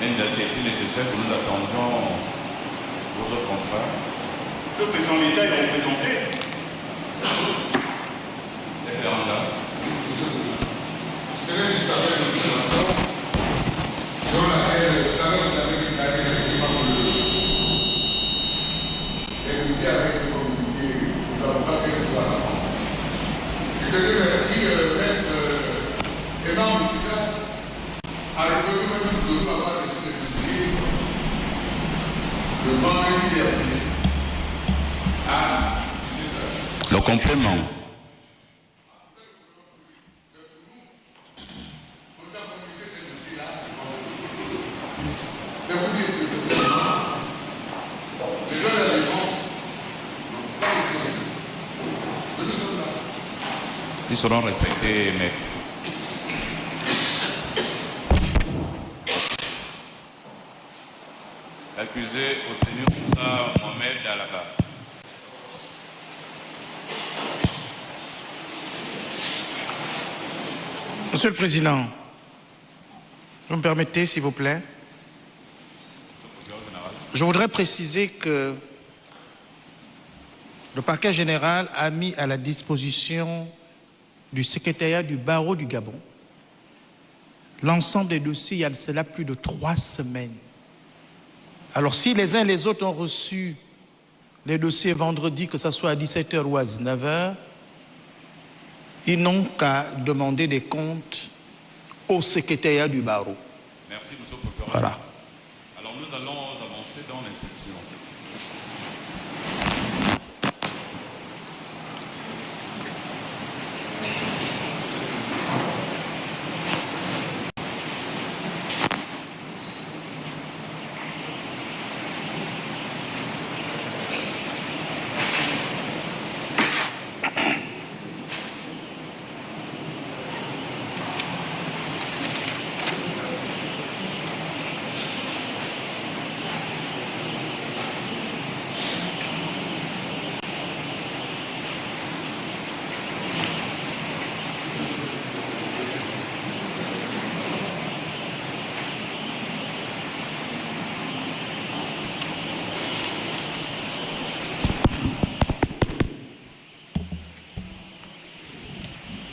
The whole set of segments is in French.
C'est nécessaire que nous attendions vos autres confrères. Le président de l'État est représenté. Je vais juste faire une observation sur laquelle d'abord vous avez déclaré effectivement et aussi avec le communiqué, nous avons pas fait le choix d'avance. Je te remercie, maître Emma Moussika a reconnu même de nous avoir reçu le dossier le vendredi dernier à 17h. Le complément. C'est vous dire que c'est seulement les gens de la défense n'ont pas été reçus. Mais nous sommes là. Ils seront respectés, maître. L'accusé au Seigneur Moussa Mohamed Dalaba. Monsieur le Président, vous me permettez, s'il vous plaît? Je voudrais préciser que le parquet général a mis à la disposition du secrétariat du barreau du Gabon l'ensemble des dossiers il y a de cela plus de 3 semaines. Alors si les uns et les autres ont reçu les dossiers vendredi, que ce soit à 17h ou à 19h, ils n'ont qu'à demander des comptes au secrétariat du barreau. Merci, monsieur le procureur. Voilà. Alors nous allons avancer dans l'instruction.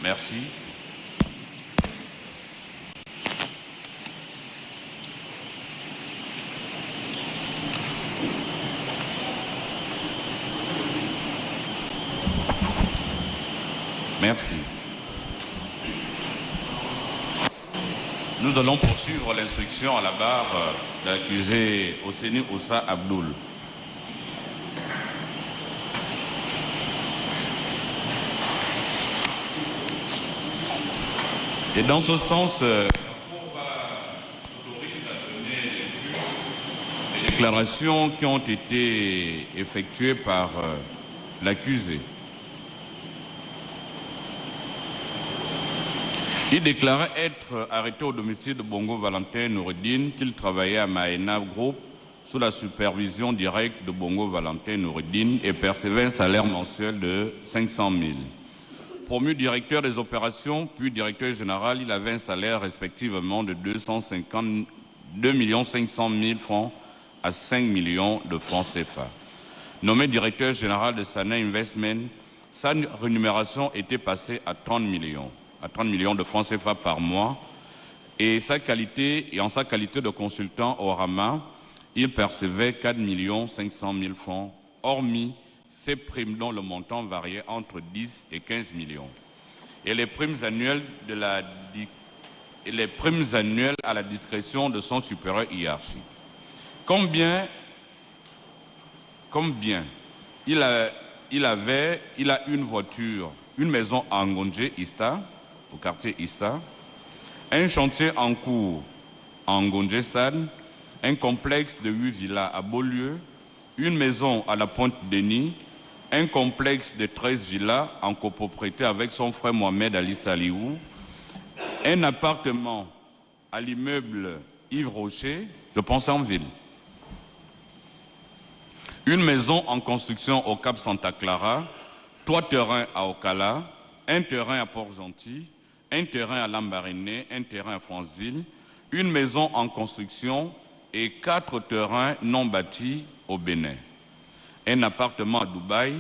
Merci. Merci. Nous allons poursuivre l'instruction à la barre de l'accusé Osseni Oussa Abdoul. Et dans ce sens, la Cour va autoriser à donner les déclarations qui ont été effectuées par l'accusé. Il déclarait être arrêté au domicile de Bongo Valentin Noureddine, qu'il travaillait à Maena Group sous la supervision directe de Bongo Valentin Noureddine et percevait un salaire mensuel de 500 000. Promu directeur des opérations, puis directeur général, il avait un salaire respectivement de 2 500 000 francs à 5 millions de francs CFA. Nommé directeur général de Sana Investment, sa rémunération était passée à 30 millions de francs CFA par mois, et en sa qualité de consultant au Rama, il percevait 4 500 000 francs, hormis ces primes dont le montant variait entre 10 et 15 millions. Et les primes annuelles à la discrétion de son supérieur hiérarchique. Combien il a une voiture, une maison à Ngonje, Ista, au quartier Ista, un chantier en cours en Ngonje Stade, un complexe de 8 villas à Beaulieu, une maison à la Pointe-Denis, un complexe de 13 villas en copropriété avec son frère Mohamed Ali Saliou, un appartement à l'immeuble Yves Rocher de Pont-Saint-Ville, une maison en construction au Cap Santa Clara, 3 terrains à Ocala, un terrain à Port-Gentil, un terrain à Lambaréné, un terrain à Franceville, une maison en construction et 4 terrains non bâtis au Bénin. Un appartement à Dubaï,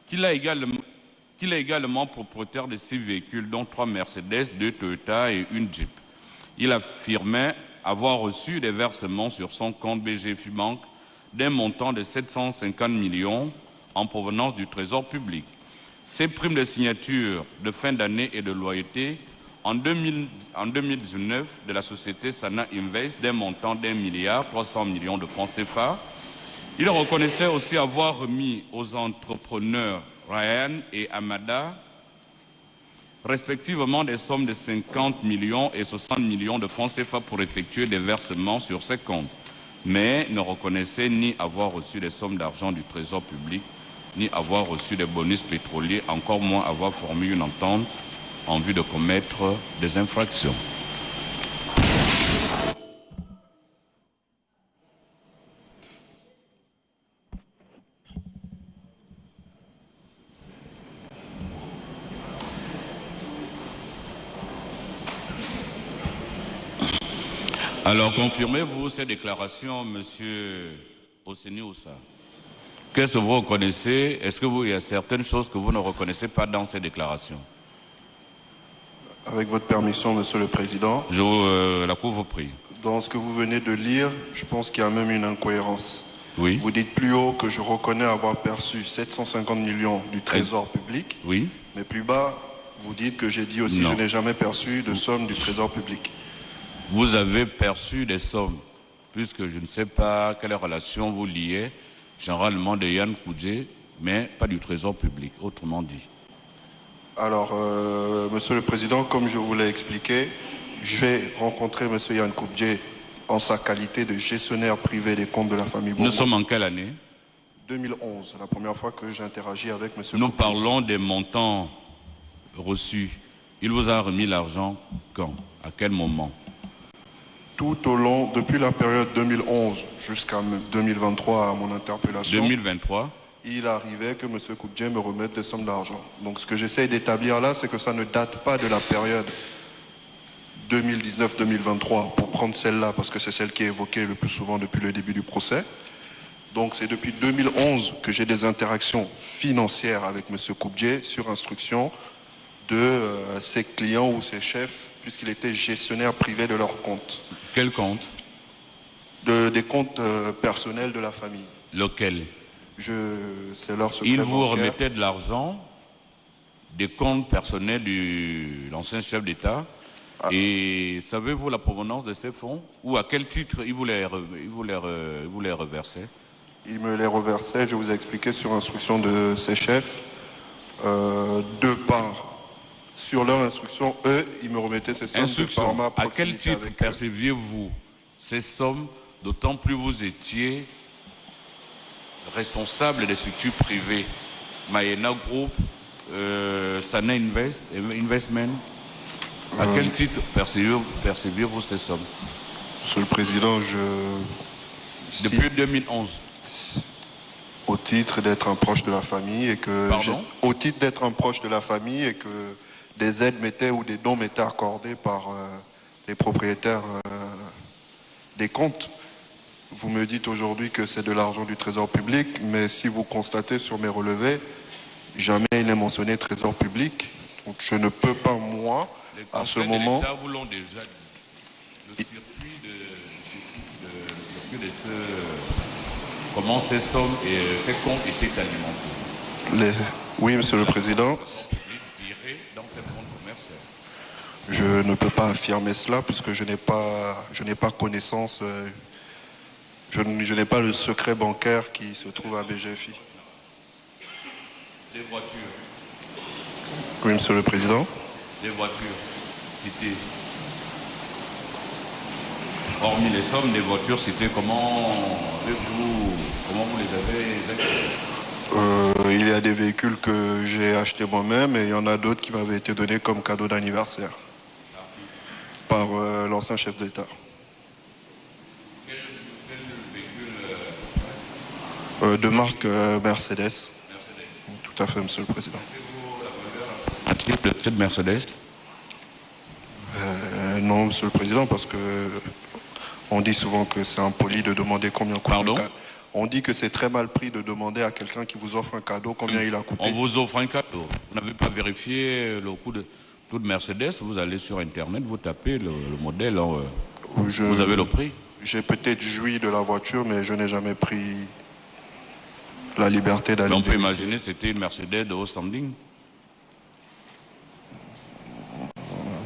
qu'il est également propriétaire de 6 véhicules, dont 3 Mercedes, 2 Toyota et une Jeep. Il affirmait avoir reçu des versements sur son compte BGFI Bank d'un montant de 750 millions en provenance du Trésor public. Ces primes de signature de fin d'année et de loyauté en 2019 de la société Sana Invest d'un montant d'1,3 milliard de francs CFA. Il reconnaissait aussi avoir remis aux entrepreneurs Ryan et Amada respectivement des sommes de 50 millions et 60 millions de francs CFA pour effectuer des versements sur ces comptes, mais ne reconnaissait ni avoir reçu des sommes d'argent du Trésor public, ni avoir reçu des bonus pétroliers, encore moins avoir formé une entente en vue de commettre des infractions. Alors, confirmez-vous ces déclarations, Monsieur Oseni Oussa? Qu'est-ce que vous reconnaissez? Est-ce qu'il y a certaines choses que vous ne reconnaissez pas dans ces déclarations? Avec votre permission, Monsieur le Président. La Cour vous prie. Dans ce que vous venez de lire, je pense qu'il y a même une incohérence. Oui. Vous dites plus haut que je reconnais avoir perçu 750 millions du Trésor public. Oui. Mais plus bas, vous dites que j'ai dit aussi que je n'ai jamais perçu de somme du Trésor public. Vous avez perçu des sommes, puisque je ne sais pas quelle relation vous liez, généralement de Yann Koudjé, mais pas du Trésor public, autrement dit. Alors, Monsieur le Président, comme je vous l'ai expliqué, j'ai rencontré Monsieur Yann Koudjé en sa qualité de gestionnaire privé des comptes de la famille Bongo. Nous sommes en quelle année? 2011, la première fois que j'interagis avec Monsieur Nous Koudjé. parlons des montants reçus. Il vous a remis l'argent quand? À quel moment? Tout au long, depuis la période 2011 jusqu'à 2023 à mon interpellation, 2023, il arrivait que M. Koudjé me remette des sommes d'argent. Donc ce que j'essaie d'établir là, c'est que ça ne date pas de la période 2019-2023, pour prendre celle-là, parce que c'est celle qui est évoquée le plus souvent depuis le début du procès. Donc c'est depuis 2011 que j'ai des interactions financières avec M. Koudjé sur instruction de ses clients ou ses chefs, puisqu'il était gestionnaire privé de leurs comptes. Quel compte? Des comptes personnels de la famille. Lequel? C'est leur secret Il vous bancaire. remettait de l'argent des comptes personnels de l'ancien chef d'État. Et savez-vous la provenance de ces fonds? Ou à quel titre il vous les reversait? Il me les reversait, je vous ai expliqué, sur instruction de ses chefs, de part. Sur leur instruction, eux, ils me remettaient ces sommes de par ma à quel proximité titre avec eux. perceviez-vous ces sommes, d'autant plus vous étiez responsable des structures privées, Mayena Group, Sana Investment? À quel titre perceviez-vous ces sommes? Monsieur le Président, Depuis 2011. Au titre d'être un proche de la famille et que... Pardon? Au titre d'être un proche de la famille et que des aides m'étaient ou des dons m'étaient accordés par les propriétaires des comptes. Vous me dites aujourd'hui que c'est de l'argent du Trésor public, mais si vous constatez sur mes relevés, jamais il n'est mentionné Trésor public. Donc je ne peux pas, moi, à ce moment... Les États vous l'ont déjà dit. Le circuit de comment ces sommes et ces comptes étaient alimentés. Oui, Monsieur le Président. Dans ces comptes commerciaux. Je ne peux pas affirmer cela puisque je n'ai pas connaissance, je n'ai pas le secret bancaire qui se trouve à BGFI. Les voitures. Oui, Monsieur le Président. Les voitures citées. Hormis les sommes des voitures citées, comment vous les avez acquises? Il y a des véhicules que j'ai achetés moi-même et il y en a d'autres qui m'avaient été donnés comme cadeau d'anniversaire par l'ancien chef d'État. Quel véhicule De marque Mercedes. Tout à fait, Monsieur le Président. Un type de cette Mercedes? Non, Monsieur le Président, parce que On dit souvent que c'est impoli de demander combien coûte Pardon? un cadeau. On dit que c'est très mal pris de demander à quelqu'un qui vous offre un cadeau combien il a coûté. On vous offre un cadeau. Vous n'avez pas vérifié le coût de Mercedes. Vous allez sur Internet, vous tapez le modèle. Vous avez le prix. J'ai peut-être joui de la voiture, mais je n'ai jamais pris la liberté d'aller. On peut imaginer que c'était une Mercedes de haut standing.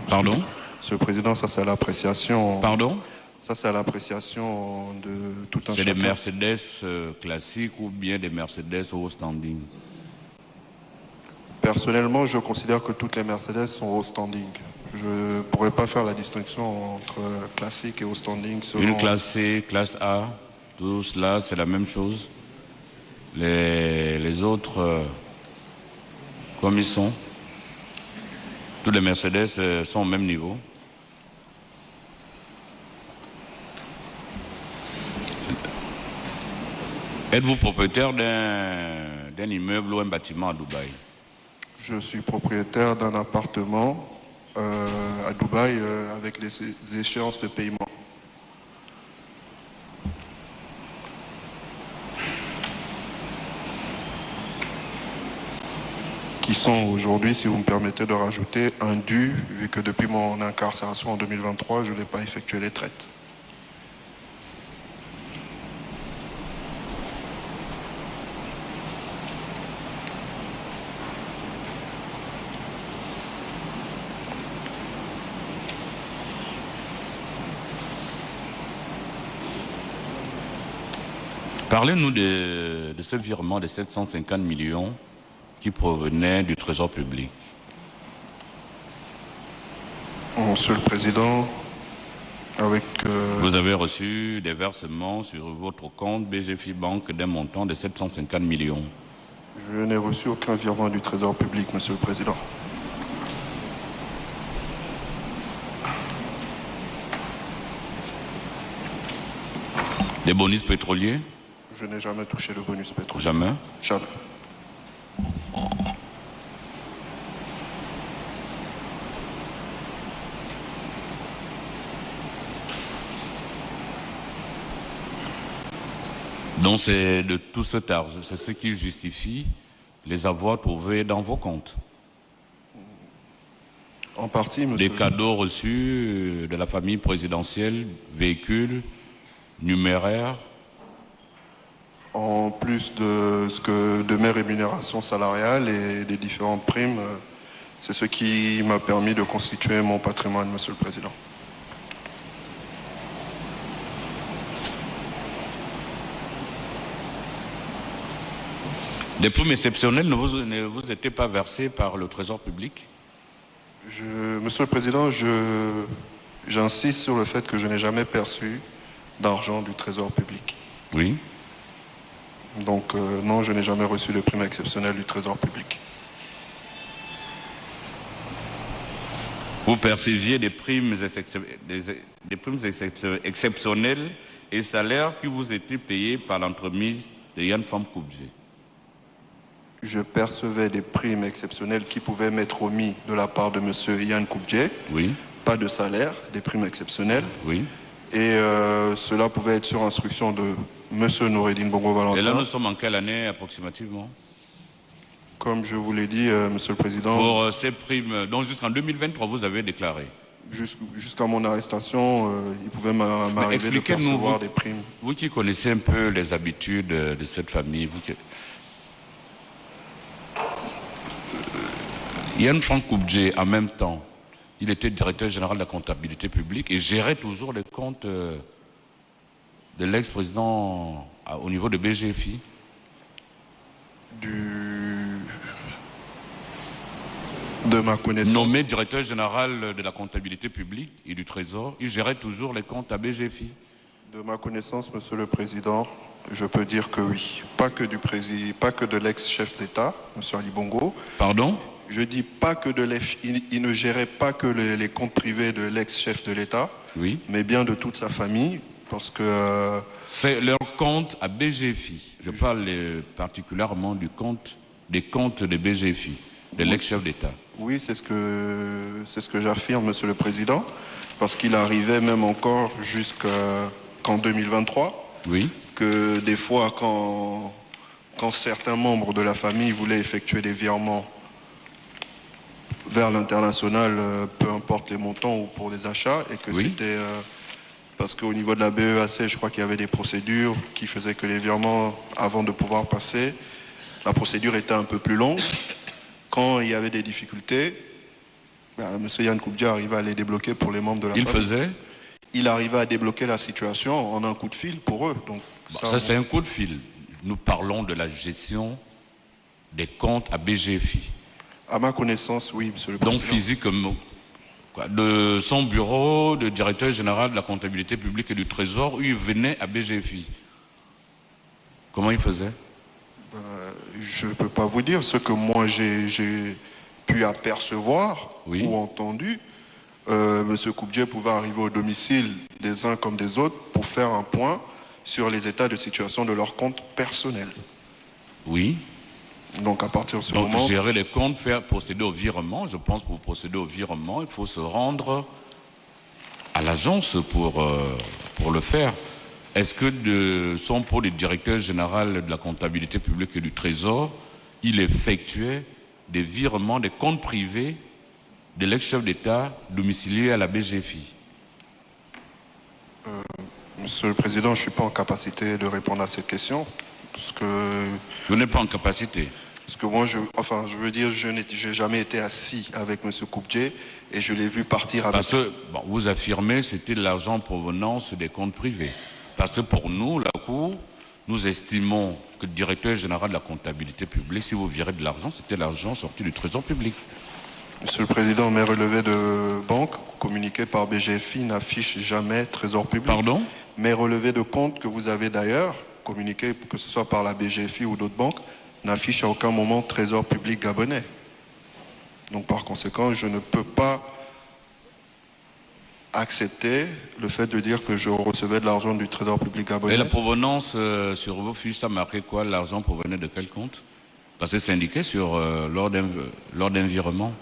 Pardon? Monsieur le Président, ça c'est l'appréciation. Pardon? Ça c'est l'appréciation de tout un chacun. C'est des Mercedes classiques ou bien des Mercedes au haut standing? Personnellement, je considère que toutes les Mercedes sont haut standing. Je ne pourrais pas faire la distinction entre classique et haut standing. Une classe C, classe A, tout cela c'est la même chose. Les autres, comme ils sont, tous les Mercedes sont au même niveau. Êtes-vous propriétaire d'un immeuble ou un bâtiment à Dubaï? Je suis propriétaire d'un appartement à Dubaï avec les échéances de paiement. Qui sont aujourd'hui, si vous me permettez de rajouter, un dû, vu que depuis mon incarcération en 2023, je n'ai pas effectué les traites. Parlez-nous de ce virement de 750 millions qui provenait du Trésor public. Monsieur le Président, avec... Vous avez reçu des versements sur votre compte BGFI Banque d'un montant de 750 millions. Je n'ai reçu aucun virement du Trésor public, Monsieur le Président. Des bonus pétroliers? Je n'ai jamais touché le bonus pétrolier. Jamais? Jamais. Donc c'est de tout cet argent, c'est ce qui justifie les avoirs trouvés dans vos comptes. En partie, monsieur. Des cadeaux reçus de la famille présidentielle, véhicules, numéraires. En plus de mes rémunérations salariales et des différentes primes, c'est ce qui m'a permis de constituer mon patrimoine, Monsieur le Président. Des primes exceptionnelles ne vous étaient pas versées par le Trésor public? Monsieur le Président, j'insiste sur le fait que je n'ai jamais perçu d'argent du Trésor public. Oui. Donc non, je n'ai jamais reçu de prime exceptionnelle du Trésor public. Vous perceviez des primes exceptionnelles et salaires qui vous étaient payés par l'entremise de Yann Fam Koubdje. Je percevais des primes exceptionnelles qui pouvaient m'être remis de la part de M. Yann Koubdje. Oui. Pas de salaire, des primes exceptionnelles. Oui. Et cela pouvait être sur instruction de M. Noureddine Bongo-Valentin. Et là, nous sommes en quelle année approximativement? Comme je vous l'ai dit, Monsieur le Président... Pour ces primes, donc jusqu'en 2023, vous avez déclaré? Jusqu'à mon arrestation, il pouvait m'arriver de percevoir des primes. Vous qui connaissez un peu les habitudes de cette famille, Yann Fam Koubdje, en même temps, il était directeur général de la comptabilité publique et gérait toujours les comptes de l'ex-président au niveau de BGFI. De ma connaissance. Nommé directeur général de la comptabilité publique et du Trésor, il gérait toujours les comptes à BGFI. De ma connaissance, Monsieur le Président, je peux dire que oui. Pas que de l'ex-chef d'État, Monsieur Ali Bongo. Pardon? Je dis pas que il ne gérait pas que les comptes privés de l'ex-chef de l'État, oui, mais bien de toute sa famille, parce que... C'est leur compte à BGFI. Je parle particulièrement des comptes de BGFI, de l'ex-chef d'État. Oui, c'est ce que j'affirme, Monsieur le Président, parce qu'il arrivait même encore jusqu'en 2023, Oui. que des fois, quand certains membres de la famille voulaient effectuer des virements vers l'international, peu importe les montants ou pour les achats, et que Oui. c'était... parce qu'au niveau de la BEAC, je crois qu'il y avait des procédures qui faisaient que les virements, avant de pouvoir passer, la procédure était un peu plus longue. Quand il y avait des difficultés, M. Yann Koubdia arrivait à les débloquer pour les membres de la famille. Il arrivait à débloquer la situation en un coup de fil pour eux. Donc, ça c'est un coup de fil. Nous parlons de la gestion des comptes à BGFI. À ma connaissance, oui, Monsieur le Président. Donc physiquement, de son bureau de directeur général de la comptabilité publique et du Trésor, où il venait à BGFI. Comment il faisait? Je ne peux pas vous dire. Ce que moi j'ai pu apercevoir ou entendu, M. Koubdia pouvait arriver au domicile des uns comme des autres pour faire un point sur les états de situation de leur compte personnel. Oui. Donc à partir de ce Donc, moment... gérer les comptes, procéder au virement. Je pense que pour procéder au virement, il faut se rendre à l'agence pour le faire. Est-ce que de son pôle de directeur général de la comptabilité publique et du Trésor, il effectuait des virements des comptes privés de l'ex-chef d'État domicilié à la BGFI? Monsieur le Président, je ne suis pas en capacité de répondre à cette question. Parce que... Vous n'êtes pas en capacité? Parce que moi, je veux dire, je n'ai jamais été assis avec M. Koubdia et je l'ai vu partir avec... Parce que, bon, vous affirmez que c'était de l'argent provenant des comptes privés. Parce que pour nous, la Cour, nous estimons que le directeur général de la comptabilité publique, si vous virez de l'argent, c'était l'argent sorti du Trésor public. Monsieur le Président, mes relevés de banque communiqués par BGFI n'affichent jamais Trésor public. Pardon? Mes relevés de compte que vous avez d'ailleurs, communiqués que ce soit par la BGFI ou d'autres banques, n'affichent à aucun moment Trésor public gabonais. Donc par conséquent, je ne peux pas accepter le fait de dire que je recevais de l'argent du Trésor public gabonais. Et la provenance sur vos fiches, ça marquait quoi? L'argent provenait de quel compte? Parce que c'est indiqué lors d'un virement.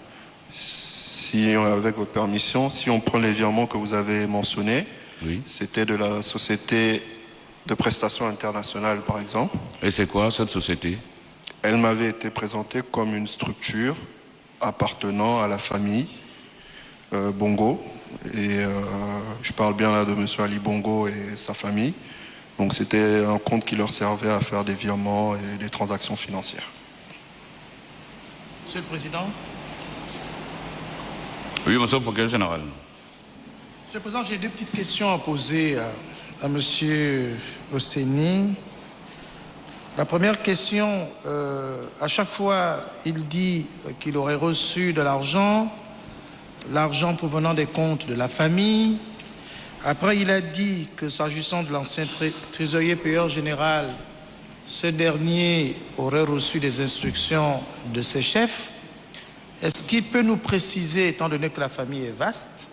Si, avec votre permission, si on prend les virements que vous avez mentionnés, oui. C'était de la société de prestations internationales, par exemple. Et c'est quoi cette société? Elle m'avait été présentée comme une structure appartenant à la famille Bongo. Et je parle bien là de M. Ali Bongo et sa famille. Donc c'était un compte qui leur servait à faire des virements et des transactions financières. Monsieur le Président. Oui, monsieur le procureur général. Monsieur le Président, j'ai deux petites questions à poser à monsieur Oseni. La première question, à chaque fois, il dit qu'il aurait reçu de l'argent provenant des comptes de la famille. Après, il a dit que s'agissant de l'ancien trésorier payeur général, ce dernier aurait reçu des instructions de ses chefs. Est-ce qu'il peut nous préciser, étant donné que la famille est vaste,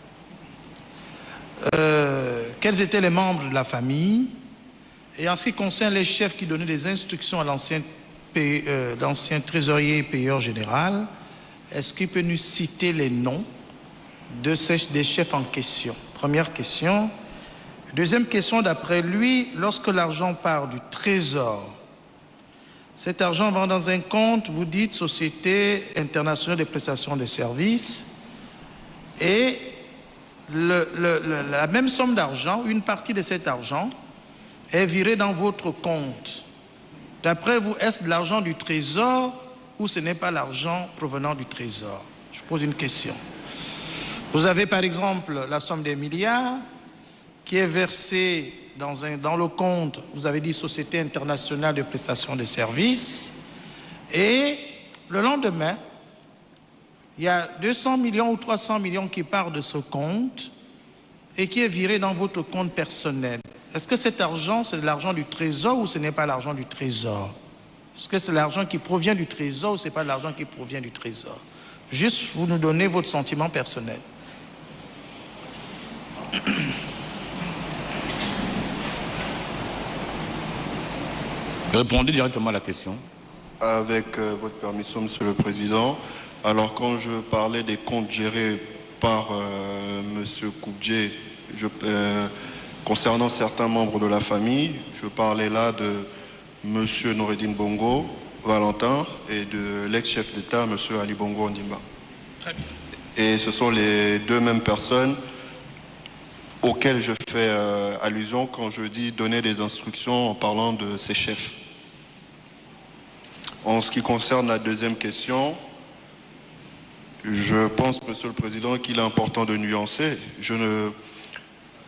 quels étaient les membres de la famille? Et en ce qui concerne les chefs qui donnaient des instructions à l'ancien trésorier payeur général, est-ce qu'il peut nous citer les noms des chefs en question? Première question. Deuxième question, d'après lui, lorsque l'argent part du Trésor, cet argent va dans un compte, vous dites, Société internationale de prestations de services, et la même somme d'argent, une partie de cet argent, est virée dans votre compte. D'après vous, est-ce de l'argent du Trésor ou ce n'est pas l'argent provenant du Trésor? Je pose une question. Vous avez par exemple la somme des milliards qui est versée dans le compte, vous avez dit Société internationale de prestations de services, et le lendemain, il y a 200 millions ou 300 millions qui partent de ce compte et qui est viré dans votre compte personnel. Est-ce que cet argent, c'est de l'argent du Trésor ou ce n'est pas l'argent du Trésor? Est-ce que c'est l'argent qui provient du Trésor ou ce n'est pas l'argent qui provient du Trésor? Juste, vous nous donnez votre sentiment personnel. Répondez directement à la question. Avec votre permission, Monsieur le Président, Alors, quand je parlais des comptes gérés par M. Koubdje, concernant certains membres de la famille, je parlais là de M. Noureddine Bongo, Valentin, et de l'ex-chef d'État, M. Ali Bongo Ondimba. Très bien. Et ce sont les deux mêmes personnes auxquelles je fais allusion quand je dis donner des instructions en parlant de ces chefs. En ce qui concerne la deuxième question, je pense, Monsieur le Président, qu'il est important de nuancer.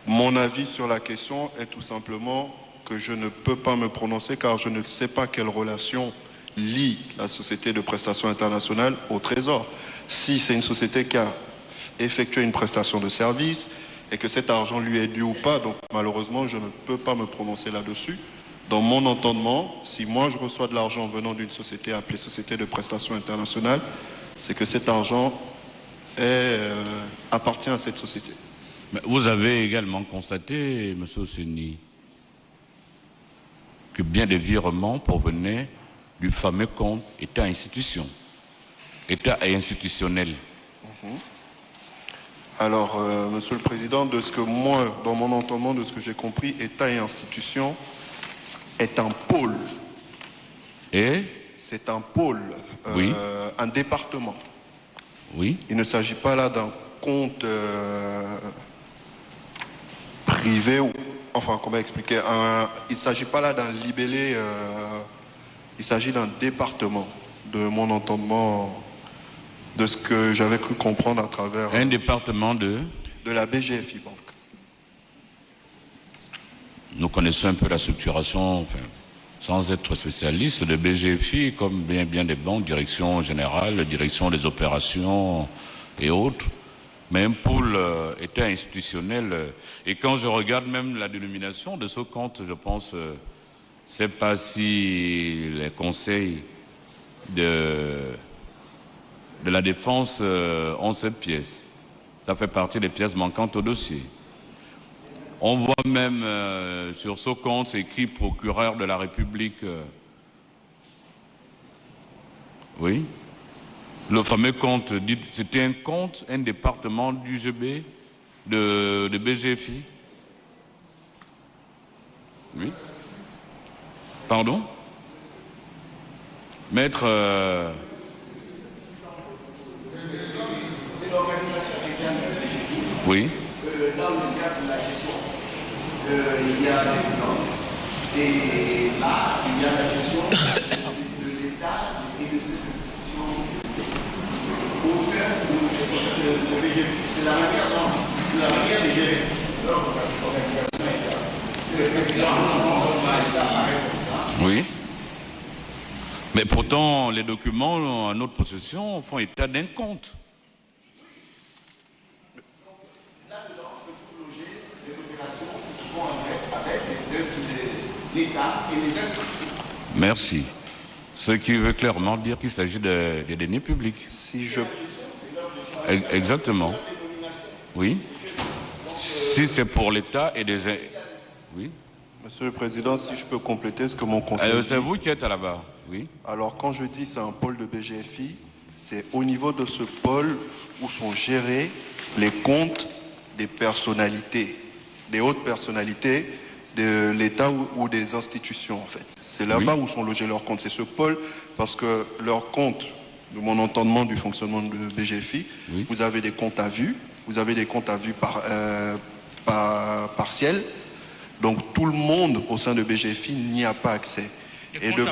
Mon avis sur la question est tout simplement que je ne peux pas me prononcer car je ne sais pas quelle relation lie la société de prestation internationale au Trésor. Si c'est une société qui a effectué une prestation de service et que cet argent lui est dû ou pas, donc malheureusement je ne peux pas me prononcer là-dessus. Dans mon entendement, si moi je reçois de l'argent venant d'une société appelée Société de prestation internationale, c'est que cet argent appartient à cette société. Mais vous avez également constaté, M. Osseni, que bien des virements provenaient du fameux compte État-institution, État et institutionnel. Alors, Monsieur le Président, de ce que moi, dans mon entendement, de ce que j'ai compris, État et institution est un pôle. Et c'est un pôle, oui. Un département. Oui. Il ne s'agit pas là d'un compte privé, ou, enfin, comment expliquer, il ne s'agit pas là d'un libellé, il s'agit d'un département, de mon entendement, de ce que j'avais cru comprendre à travers... Un département de la BGFI Banque. Nous connaissons un peu la structuration, enfin, sans être spécialiste, de BGFI, comme bien des banques, direction générale, direction des opérations et autres, mais un pôle État institutionnel. Et quand je regarde même la dénomination de ce compte, je pense, c'est pas si les conseils de la défense ont cette pièce. Ça fait partie des pièces manquantes au dossier. On voit même sur ce compte, c'est écrit procureur de la République. Oui. Le fameux compte, c'était un compte, un département du GB, de BGFI. Oui. Pardon? Maître... C'est l'organisation interne de BGFI. Oui. Dans le cadre de la gestion, il y a des bilans. Et là, il y a la gestion de l'État et de ses institutions au sein de BGFI. C'est la manière de gérer leur organisation interne. C'est le bilan, ça apparaît comme ça. Oui. Mais pourtant, les documents en notre possession font état d'un compte. Là-dedans, se trouve loger les opérations qui se font avec l'État et les institutions. Merci. Ce qui veut clairement dire qu'il s'agit des deniers publics. Si je... Exactement. Oui. Si c'est pour l'État et des... Oui. Monsieur le Président, si je peux compléter ce que mon conseiller dit. C'est vous qui êtes à la barre. Oui. Alors, quand je dis c'est un pôle de BGFI, c'est au niveau de ce pôle où sont gérés les comptes des personnalités, des hautes personnalités de l'État ou des institutions, en fait. C'est là-bas où sont logés leurs comptes. C'est ce pôle, parce que leurs comptes, de mon entendement du fonctionnement de BGFI, vous avez des comptes à vue, vous avez des comptes à vue partiels. Donc, tout le monde au sein de BGFI n'y a pas accès. Et des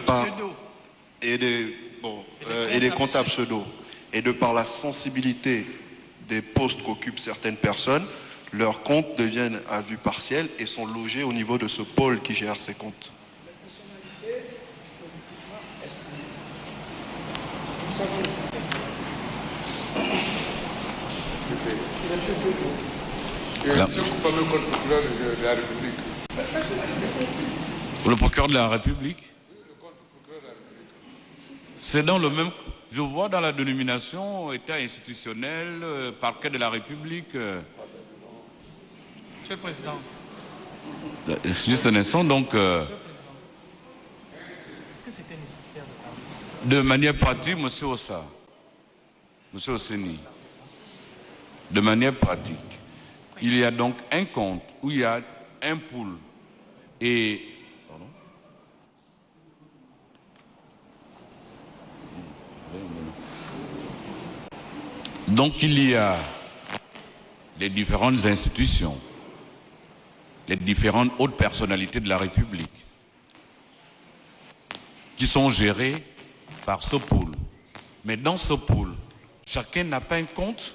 comptes à pseudo. Et de par la sensibilité des postes qu'occupent certaines personnes, leurs comptes deviennent à vue partielle et sont logés au niveau de ce pôle qui gère ces comptes. Le procureur de la République. C'est dans le même... Je vois dans la dénomination État institutionnel, parquet de la République. Monsieur le Président. Juste un instant, donc... Monsieur le Président. Est-ce que c'était nécessaire de parler? De manière pratique, monsieur Ossa, Monsieur Osseni, de manière pratique, il y a donc un compte où il y a un pool et... Pardon? Donc il y a les différentes institutions, les différentes hautes personnalités de la République qui sont gérées par ce pool. Mais dans ce pool, chacun n'a pas un compte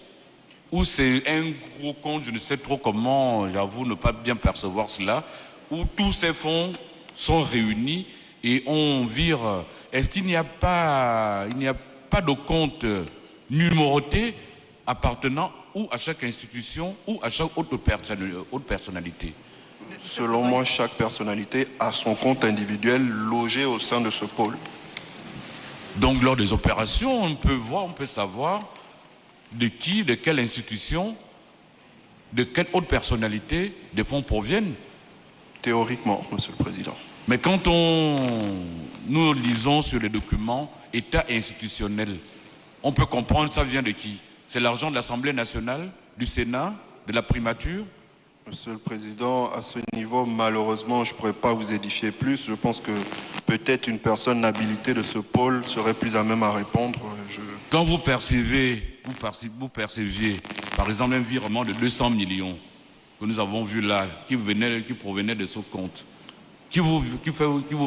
ou c'est un gros compte, je ne sais trop comment, j'avoue ne pas bien percevoir cela, où tous ces fonds sont réunis et on vire. Est-ce qu'il n'y a pas de compte numéroté appartenant ou à chaque institution ou à chaque autre personnalité? Selon moi, chaque personnalité a son compte individuel logé au sein de ce pôle. Donc lors des opérations, on peut voir, on peut savoir de qui, de quelle institution, de quelle autre personnalité des fonds proviennent. Théoriquement, Monsieur le Président. Mais quand nous lisons sur les documents État institutionnel, on peut comprendre ça vient de qui? C'est l'argent de l'Assemblée nationale, du Sénat, de la primature? Monsieur le Président, à ce niveau, malheureusement, je ne pourrais pas vous édifier plus. Je pense que peut-être une personne habilitée de ce pôle serait plus à même à répondre. Quand vous perceviez, par exemple, un virement de 200 millions que nous avons vu là, qui provenait de ce compte, qui vous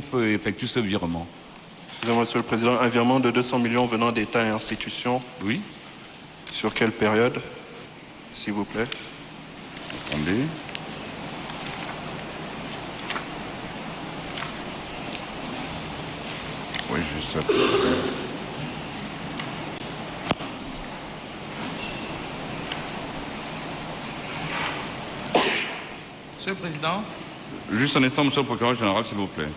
fait effectuer ce virement? Excusez-moi, Monsieur le Président, un virement de 200 millions venant d'États et institutions. Oui. Sur quelle période, s'il vous plaît? Attendez. Oui, je sais. Monsieur le Président. Juste un instant, Monsieur le Procureur général, s'il vous plaît.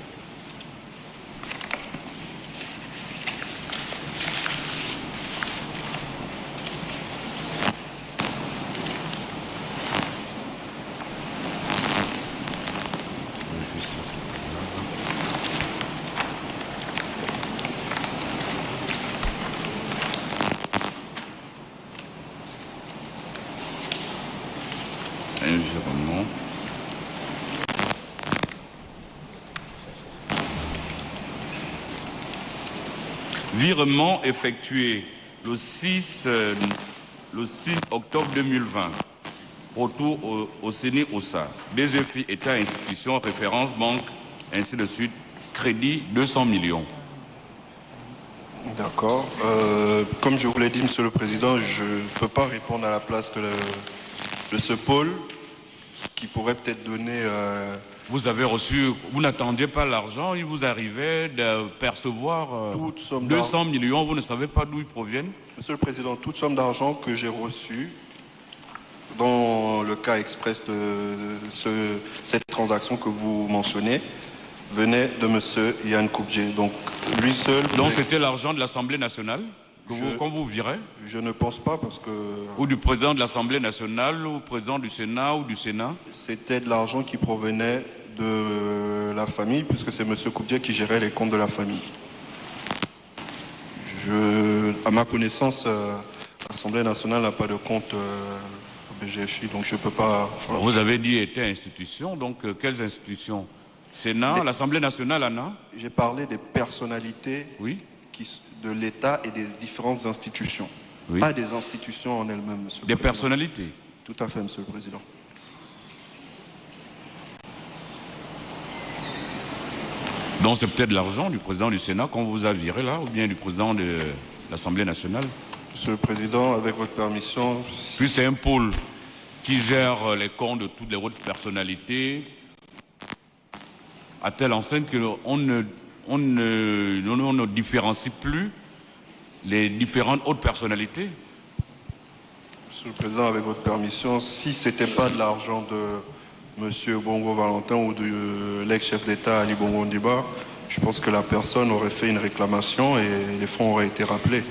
Virement effectué le 6 octobre 2020, retour au CENI OSA, DGFI, État, institution, référence, banque, ainsi de suite, crédit 200 millions. D'accord. Comme je vous l'ai dit, Monsieur le Président, je ne peux pas répondre à la place de ce pôle qui pourrait peut-être donner... Vous avez reçu, vous n'attendiez pas l'argent, il vous arrivait de percevoir 200 millions, vous ne savez pas d'où ils proviennent? Monsieur le Président, toute somme d'argent que j'ai reçue, dans le cas express de cette transaction que vous mentionnez, venait de Monsieur Yann Koubdje. Donc, lui seul... Donc, c'était l'argent de l'Assemblée nationale qu'on vous virait? Je ne pense pas parce que... Ou du président de l'Assemblée nationale, ou président du Sénat, ou du Sénat? C'était de l'argent qui provenait de la famille, puisque c'est M. Koubdje qui gérait les comptes de la famille. À ma connaissance, l'Assemblée nationale n'a pas de compte BGFI, donc je ne peux pas... Vous avez dit était institution, donc quelles institutions? Sénat, l'Assemblée nationale, Anna? J'ai parlé des personnalités de l'État et des différentes institutions. Oui. Pas des institutions en elles-mêmes, Monsieur le Président. Des personnalités? Tout à fait, Monsieur le Président. Donc c'est peut-être l'argent du président du Sénat qu'on vous a viré là, ou bien du président de l'Assemblée nationale? Monsieur le Président, avec votre permission... Puis c'est un pôle qui gère les comptes de toutes les autres personnalités, à telle enseigne qu'on ne différencie plus les différentes autres personnalités. Monsieur le Président, avec votre permission, si ce n'était pas de l'argent de M. Bongo Valentin ou de l'ex-chef d'État Ali Bongo Ndiba, je pense que la personne aurait fait une réclamation et les fonds auraient été rappelés.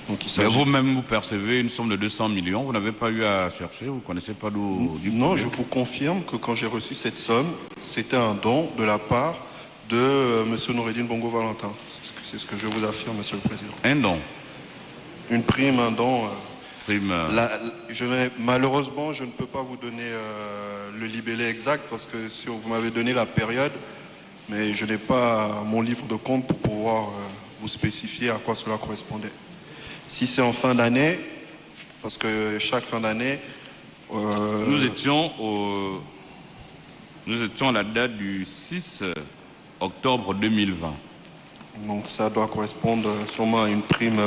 Mais vous-même, vous percevez une somme de 200 millions, vous n'avez pas eu à chercher, vous ne connaissez pas d'où... Non, je vous confirme que quand j'ai reçu cette somme, c'était un don de la part de M. Noureddine Bongo Valentin. C'est ce que je vous affirme, Monsieur le Président. Un don? une prime, un don. Prime. Malheureusement, je ne peux pas vous donner le libellé exact parce que si vous m'avez donné la période, mais je n'ai pas mon livre de compte pour pouvoir vous spécifier à quoi cela correspondait. Si c'est en fin d'année, parce que chaque fin d'année... Nous étions à la date du 6 octobre 2020. Donc ça doit correspondre sûrement à une prime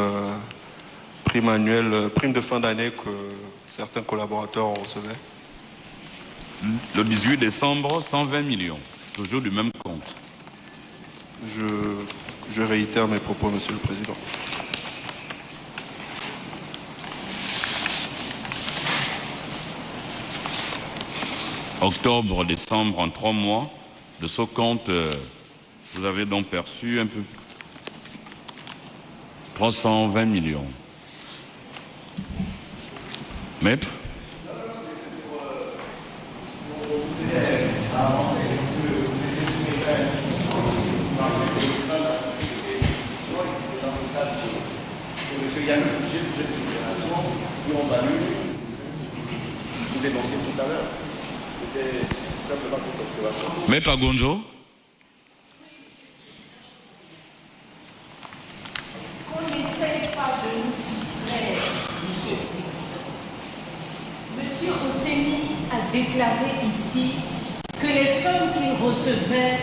annuelle, prime de fin d'année que certains collaborateurs recevaient. Le 18 décembre, 120 millions, toujours du même compte. Je réitère mes propos, Monsieur le Président. Octobre, décembre, en 3 mois, de ce compte, vous avez donc perçu un peu 320 millions. Maître? Il y a un budget de fédération qui ont valu, je vous ai annoncé tout à l'heure, c'était simplement cette observation. Maître Agonjo? On n'essaye pas de nous distraire, Monsieur le Président. Monsieur Osséni a déclaré ici que les sommes qu'il recevait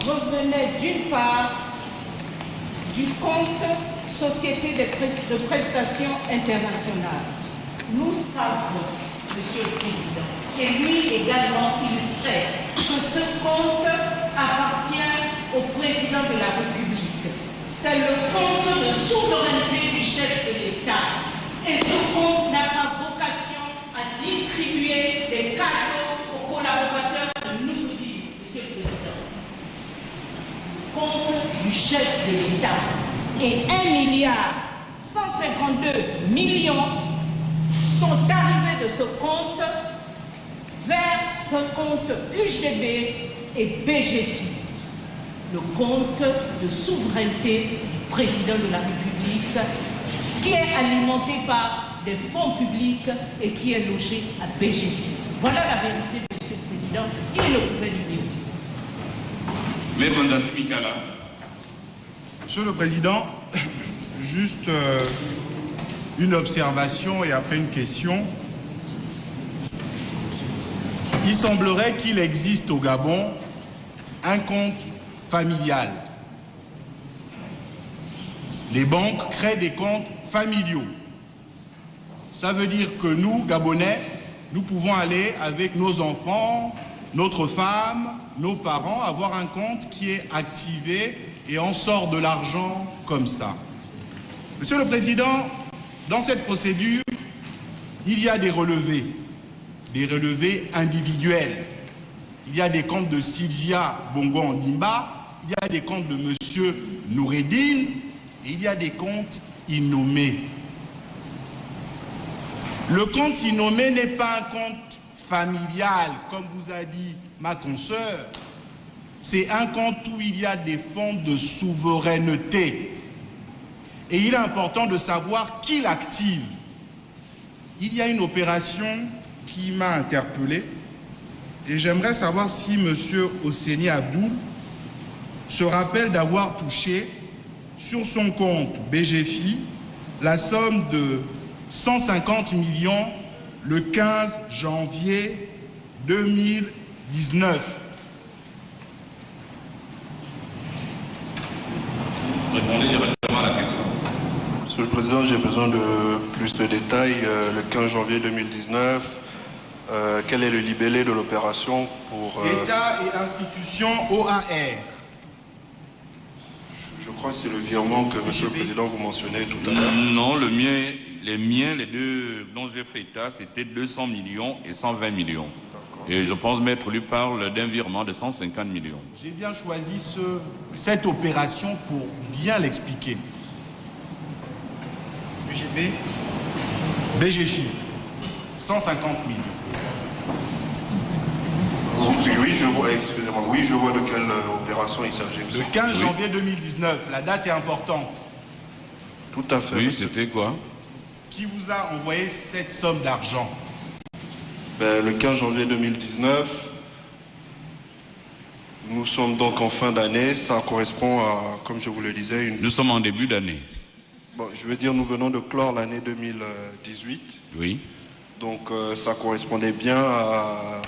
revenaient d'une part du compte Société de prestations internationales. Nous savons, Monsieur le Président, et lui également, il sait que ce compte appartient au Président de la République. C'est le compte de souveraineté du chef de l'État. Et ce compte n'a pas vocation à distribuer des cadeaux aux collaborateurs de nouveaux livres, Monsieur le Président. Compte du chef de l'État. Et 1,152 milliard sont arrivés de ce compte vers ce compte UGB et BGFI, le compte de souveraineté du président de la République, qui est alimenté par des fonds publics et qui est logé à BGFI. Voilà la vérité, Monsieur le Président. Il ne pouvait l'ignorer. Maître Ndassi Mikala. Monsieur le Président, juste une observation et après une question. Il semblerait qu'il existe au Gabon un compte familial. Les banques créent des comptes familiaux. Ça veut dire que nous, Gabonais, nous pouvons aller avec nos enfants, notre femme, nos parents, avoir un compte qui est activé et on sort de l'argent comme ça. Monsieur le Président, dans cette procédure, il y a des relevés individuels. Il y a des comptes de Sylvia Bongo Ondimba, il y a des comptes de Monsieur Noureddine et il y a des comptes innommés. Le compte innommé n'est pas un compte familial, comme vous a dit ma consoeur. C'est un compte où il y a des fonds de souveraineté. Et il est important de savoir qui l'active. Il y a une opération qui m'a interpellé et j'aimerais savoir si M. Osséni Abdou se rappelle d'avoir touché sur son compte BGFI la somme de 150 millions le 15 janvier 2019. Répondez directement à la question. Monsieur le Président, j'ai besoin de plus de détails. Le 15 janvier 2019, quel est le libellé de l'opération pour... État et institution OAR. Je crois que c'est le virement que Monsieur le Président vous mentionnait tout à l'heure. Non, les miens, les deux dont j'ai fait état, c'était 200 millions et 120 millions. Et je pense Maître lui parle d'un virement de 150 millions. J'ai bien choisi cette opération pour bien l'expliquer. UGB, BGFI, 150 millions. Oui, je vois, excusez-moi, oui, je vois de quelle opération il s'agit. Le 15 janvier 2019, la date est importante. Tout à fait. Oui, monsieur. c'était quoi? Qui vous a envoyé cette somme d'argent? Le 15 janvier 2019, nous sommes donc en fin d'année. Ça correspond à, comme je vous le disais, Nous sommes en début d'année. Bon, je veux dire, nous venons de clore l'année 2018. Oui. Donc, ça correspondait bien à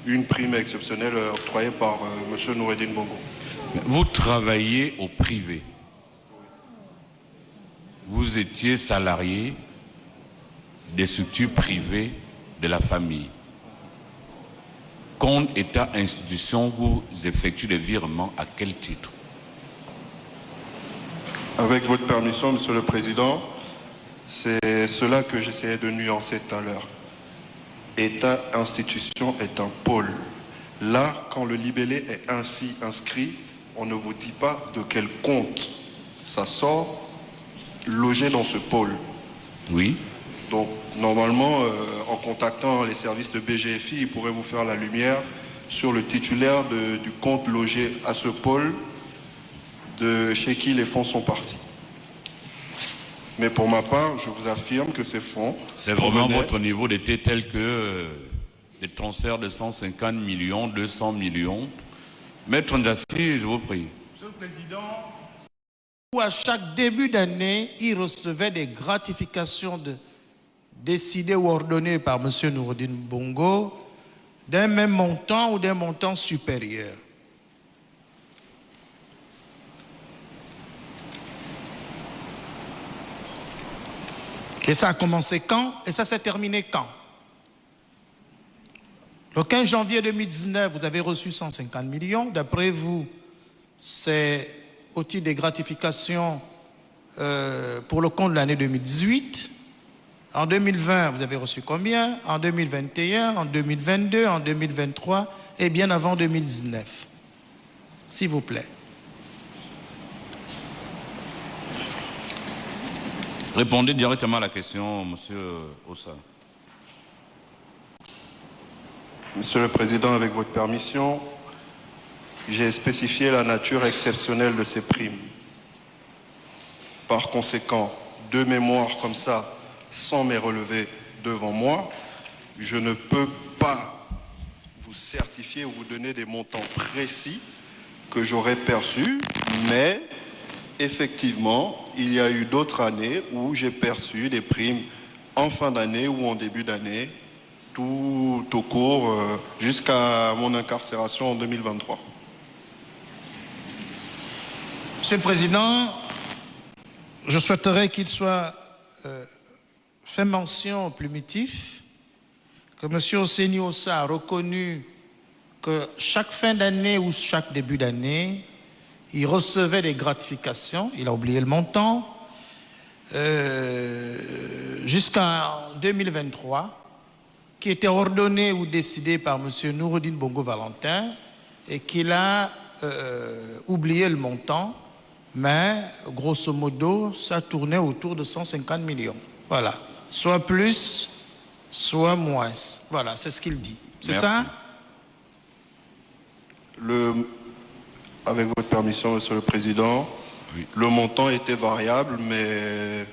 une prime exceptionnelle octroyée par M. Noureddine Bongo. Vous travaillez au privé. Vous étiez salarié des structures privées de la famille. Compte État institution, vous effectuez des virements à quel titre? Avec votre permission, Monsieur le Président, c'est cela que j'essayais de nuancer tout à l'heure. État institution est un pôle. Là, quand le libellé est ainsi inscrit, on ne vous dit pas de quel compte ça sort logé dans ce pôle. Oui. Donc, normalement, en contactant les services de BGFI, ils pourraient vous faire la lumière sur le titulaire du compte logé à ce pôle de chez qui les fonds sont partis. Mais pour ma part, je vous affirme que ces fonds... C'est vraiment votre niveau d'été tel que des transferts de 150 millions, 200 millions. Maître Ndassi, je vous prie. Monsieur le Président, Où à chaque début d'année, il recevait des gratifications décidées ou ordonnées par M. Noureddine Bongo d'un même montant ou d'un montant supérieur. Et ça a commencé quand? Et ça s'est terminé quand? Le 15 janvier 2019, vous avez reçu 150 millions. D'après vous, c'est au titre des gratifications pour le compte de l'année 2018. En 2020, vous avez reçu combien? En 2021, en 2022, en 2023 et bien avant 2019. S'il vous plaît. Répondez directement à la question, Monsieur Ossa. Monsieur le Président, avec votre permission, j'ai spécifié la nature exceptionnelle de ces primes. Par conséquent, de mémoire comme ça, sans mes relevés devant moi, je ne peux pas vous certifier ou vous donner des montants précis que j'aurais perçus, mais effectivement, il y a eu d'autres années où j'ai perçu des primes en fin d'année ou en début d'année, tout au cours jusqu'à mon incarcération en 2023. Monsieur le Président, je souhaiterais qu'il soit fait mention au plumitif que M. Oseni Ossa a reconnu que chaque fin d'année ou chaque début d'année, il recevait des gratifications, il a oublié le montant, jusqu'en 2023, qui était ordonné ou décidé par M. Noureddine Bongo Valentin et qu'il a oublié le montant, mais grosso modo, ça tournait autour de 150 millions. Voilà. Soit plus, soit moins. Voilà, c'est ce qu'il dit. C'est ça? Avec votre permission, Monsieur le Président, oui. Le montant était variable, mais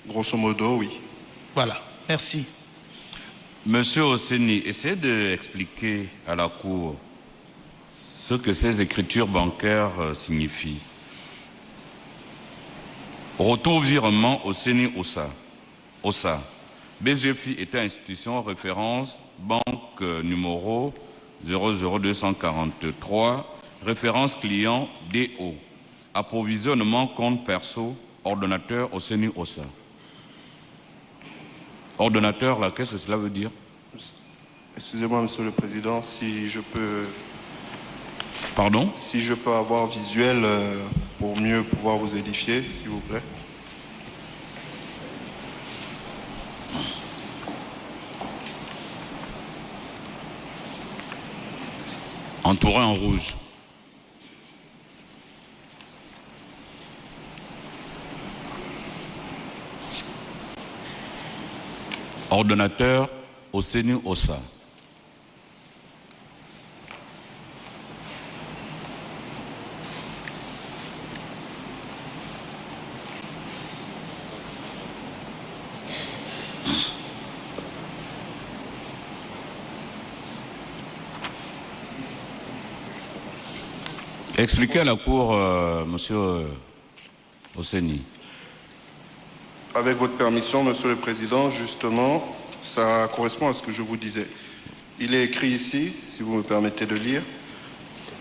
grosso modo, oui. Voilà, merci. Monsieur Oseni, essayez d'expliquer à la Cour ce que ces écritures bancaires signifient. Retour virement Oseni Ossa. BGFI était institution référence banque numéro 00243, référence client DO. Approvisionnement compte perso, ordonnateur Oseni Ossa. Ordonnateur, là, qu'est-ce que cela veut dire? Excusez-moi, Monsieur le Président, si je peux... Pardon? Si je peux avoir visuel pour mieux pouvoir vous édifier, s'il vous plaît. Entouré en rouge. Ordonnateur Oseni Ossa. Expliquez à la Cour, Monsieur Oseni. Avec votre permission, Monsieur le Président, justement, ça correspond à ce que je vous disais. Il est écrit ici, si vous me permettez de lire,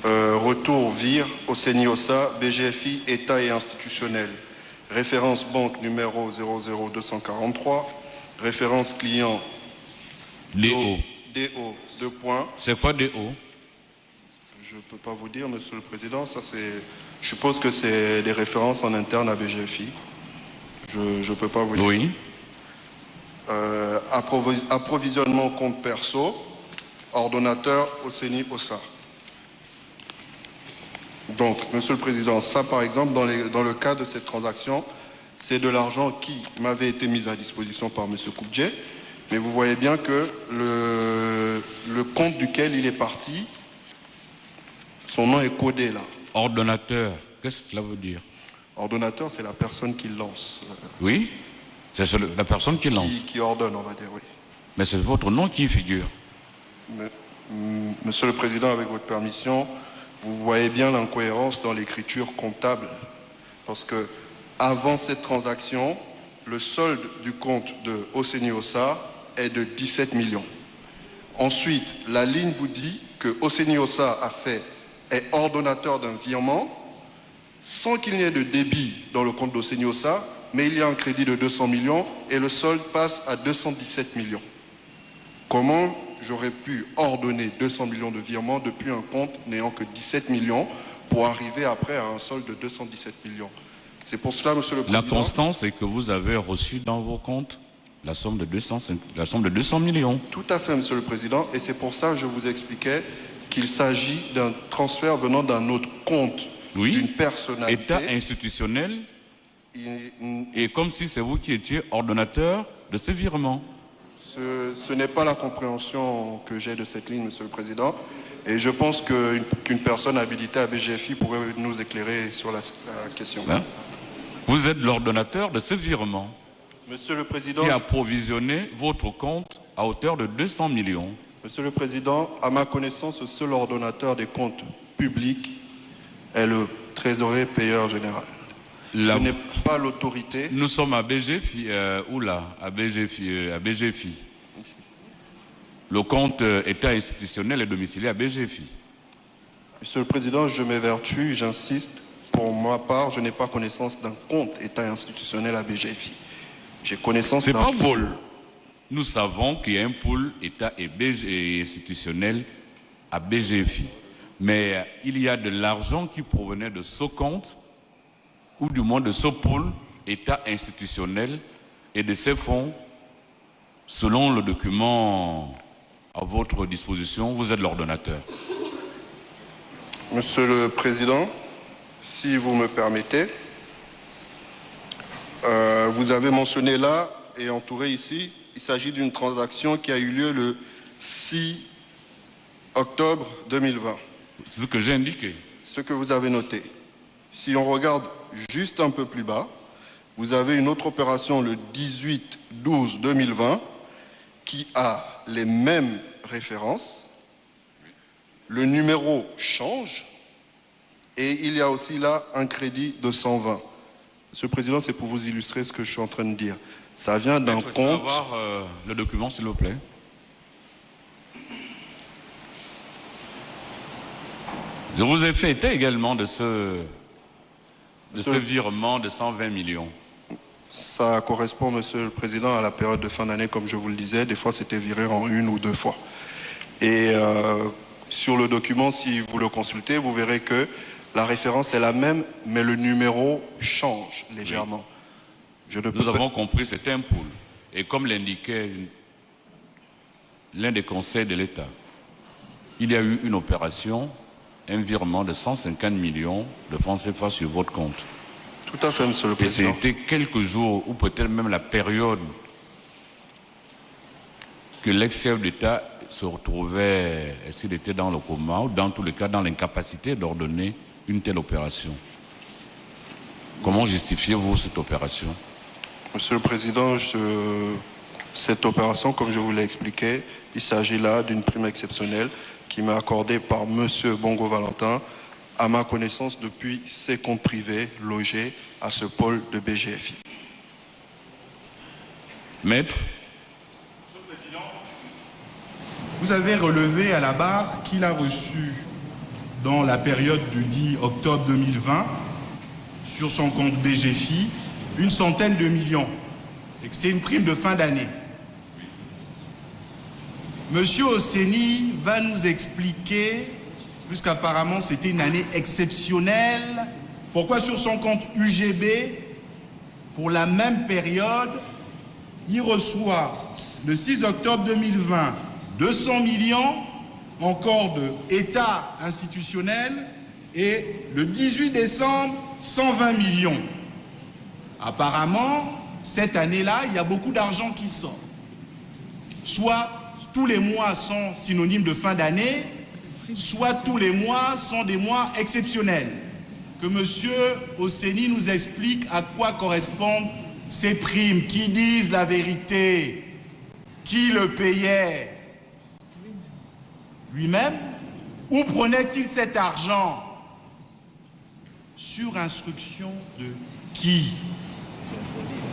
retour VIR, OSENI-OSA, BGFI, État et institutionnel. Référence banque numéro 00243, référence client DO. DO, 2 points. C'est quoi DO? Je ne peux pas vous dire, Monsieur le Président, ça c'est... Je suppose que c'est des références en interne à BGFI. Je ne peux pas vous dire. Oui. Approvisionnement compte perso, ordonnateur OSENI-OSA. Donc, Monsieur le Président, ça par exemple, dans le cas de cette transaction, c'est de l'argent qui m'avait été mis à disposition par Monsieur Koubdje, mais vous voyez bien que le compte duquel il est parti, son nom est codé là. Ordonnateur, qu'est-ce que cela veut dire? Ordonnateur, c'est la personne qui lance. Oui, c'est la personne qui lance. Qui ordonne, on va dire, oui. Mais c'est votre nom qui y figure. Monsieur le Président, avec votre permission, vous voyez bien l'incohérence dans l'écriture comptable. Parce que avant cette transaction, le solde du compte de OSENI-OSA est de 17 millions. Ensuite, la ligne vous dit que OSENI-OSA est ordonnateur d'un virement sans qu'il n'y ait de débit dans le compte d'OSENI-OSA, mais il y a un crédit de 200 millions et le solde passe à 217 millions. Comment j'aurais pu ordonner 200 millions de virements depuis un compte n'ayant que 17 millions pour arriver après à un solde de 217 millions? C'est pour cela, Monsieur le Président... La constance est que vous avez reçu dans vos comptes la somme de 200 millions. Tout à fait, Monsieur le Président, et c'est pour ça que je vous expliquais qu'il s'agit d'un transfert venant d'un autre compte, oui, d'une personnalité. État institutionnel, et comme si c'est vous qui étiez ordonnateur de ce virement. Ce n'est pas la compréhension que j'ai de cette ligne, Monsieur le Président, et je pense qu'une personne habilitée à BGFI pourrait nous éclairer sur la question. Hein? Vous êtes l'ordonnateur de ce virement. Monsieur le Président, qui a provisionné votre compte à hauteur de 200 millions. Monsieur le Président, à ma connaissance, le seul ordonnateur des comptes publics est le trésorier payeur général. Je n'ai pas l'autorité. Nous sommes à BGFI, à BGFI. Le compte État institutionnel est domicilié à BGFI. Monsieur le Président, je m'évertue, j'insiste. Pour ma part, je n'ai pas connaissance d'un compte État institutionnel à BGFI. J'ai connaissance d'un... C'est pas vol. Nous savons qu'il y a un pôle État et institutionnel à BGFI. Mais il y a de l'argent qui provenait de ce compte, ou du moins de ce pôle État institutionnel et de ces fonds, selon le document à votre disposition, vous êtes l'ordonnateur. Monsieur le Président, si vous me permettez, vous avez mentionné là et entouré ici, il s'agit d'une transaction qui a eu lieu le 6 octobre 2020. C'est ce que j'ai indiqué. Ce que vous avez noté. Si on regarde juste un peu plus bas, vous avez une autre opération le 18-12-2020 qui a les mêmes références. Le numéro change et il y a aussi là un crédit de 120. Monsieur le Président, c'est pour vous illustrer ce que je suis en train de dire. Ça vient d'un compte... Je peux avoir le document, s'il vous plaît. Je vous ai fait état également de ce virement de 120 millions. Ça correspond, Monsieur le Président, à la période de fin d'année, comme je vous le disais. Des fois, c'était viré en 1 ou 2 fois. Et sur le document, si vous le consultez, vous verrez que la référence est la même, mais le numéro change légèrement. Oui. Nous avons compris, c'est un pool. Et comme l'indiquait l'un des conseils de l'État, il y a eu une opération, un virement de 150 millions de francs CFA sur votre compte. Tout à fait, Monsieur le Président. Et c'était quelques jours, ou peut-être même la période que l'ex-chef d'État se retrouvait, est-ce qu'il était dans le coma, ou dans tous les cas dans l'incapacité d'ordonner une telle opération. Comment justifiez-vous cette opération? Monsieur le Président, cette opération, comme je vous l'ai expliqué, il s'agit là d'une prime exceptionnelle qui m'est accordée par Monsieur Bongo Valentin à ma connaissance, depuis ces comptes privés logés à ce pôle de BGFI. Maître. Vous avez relevé à la barre qu'il a reçu dans la période du 10 octobre 2020 sur son compte BGFI une centaine de millions et que c'était une prime de fin d'année. Monsieur Oseni va nous expliquer, puisqu'apparemment c'était une année exceptionnelle, pourquoi sur son compte UGB, pour la même période, il reçoit le 6 octobre 2020 200 millions encore de État institutionnel et le 18 décembre 120 millions. Apparemment, cette année-là, il y a beaucoup d'argent qui sort. Soit tous les mois sont synonymes de fin d'année, soit tous les mois sont des mois exceptionnels. Que M. Oseni nous explique à quoi correspondent ces primes, qui disent la vérité, qui le payait lui-même, où prenait-il cet argent? Sur instruction de qui?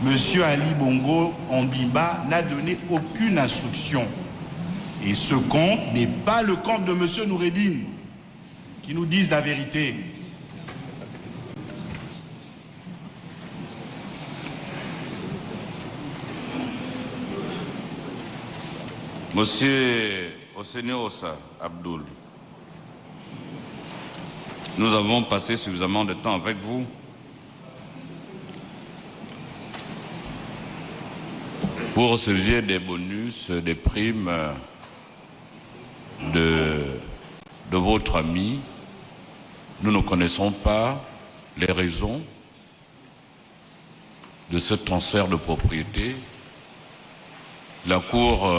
Monsieur Ali Bongo Ondimba n'a donné aucune instruction. Et ce compte n'est pas le compte de Monsieur Noureddine, qui nous dise la vérité. Monsieur Oseni Ossa Abdoul, nous avons passé suffisamment de temps avec vous. Vous receviez des bonus, des primes de votre ami. Nous ne connaissons pas les raisons de ce transfert de propriété. La Cour,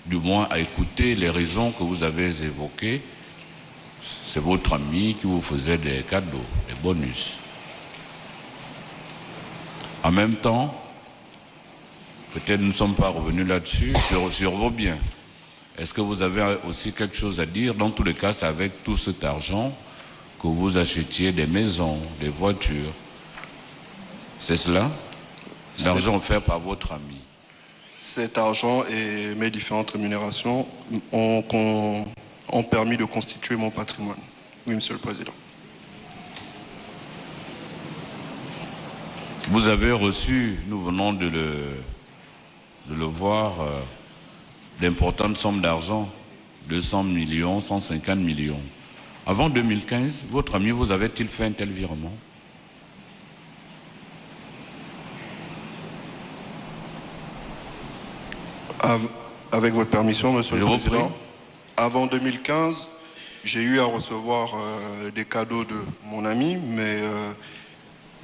du moins, a écouté les raisons que vous avez évoquées. C'est votre ami qui vous faisait des cadeaux, des bonus. En même temps, peut-être nous ne sommes pas revenus là-dessus, sur vos biens. Est-ce que vous avez aussi quelque chose à dire? Dans tous les cas, c'est avec tout cet argent que vous achetiez des maisons, des voitures. C'est cela? L'argent offert par votre ami. Cet argent et mes différentes rémunérations ont permis de constituer mon patrimoine. Oui, Monsieur le Président. Vous avez reçu, nous venons de le voir, d'importantes sommes d'argent, 200 millions, 150 millions. Avant 2015, votre ami vous avait-il fait un tel virement? Avec votre permission, Monsieur le Président, avant 2015, j'ai eu à recevoir des cadeaux de mon ami, mais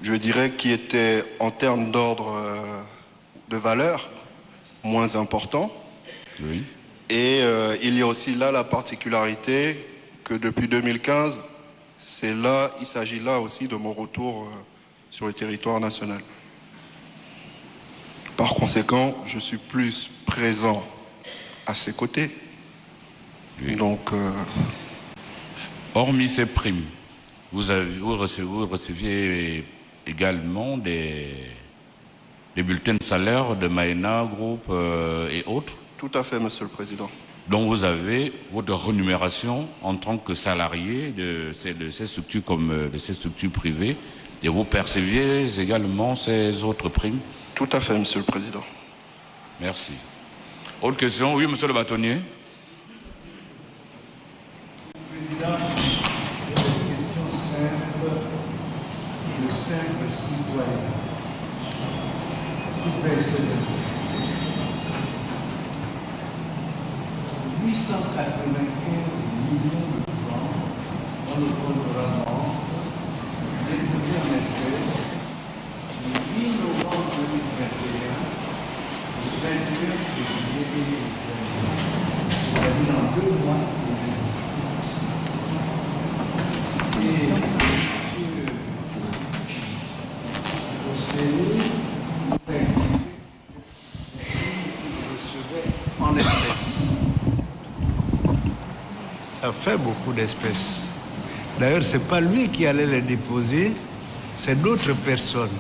je dirais qui étaient en termes d'ordre de valeur moins important. Oui. Et il y a aussi là la particularité que depuis 2015, il s'agit là aussi de mon retour sur le territoire national. Par conséquent, je suis plus présent à ses côtés. Oui. Donc, hormis ces primes, vous receviez également des bulletins de salaire de Maena Group et autres? Tout à fait, Monsieur le Président. Donc vous avez votre rémunération en tant que salarié de ces structures comme de ces structures privées, et vous perceviez également ces autres primes? Tout à fait, Monsieur le Président. Merci. Autre question? Oui, Monsieur le bâtonnier. Président, une question simple et de simple citoyen. Qui paye ce besoin? 895 millions de francs dans le compte rendement déposé en espèces du 8 novembre 2021 au 21 février 2021. C'est-à-dire dans 2 mois. Et M. Oseni nous a expliqué qu'il recevait en espèces. Ça fait beaucoup d'espèces. D'ailleurs, ce n'est pas lui qui allait les déposer, c'est d'autres personnes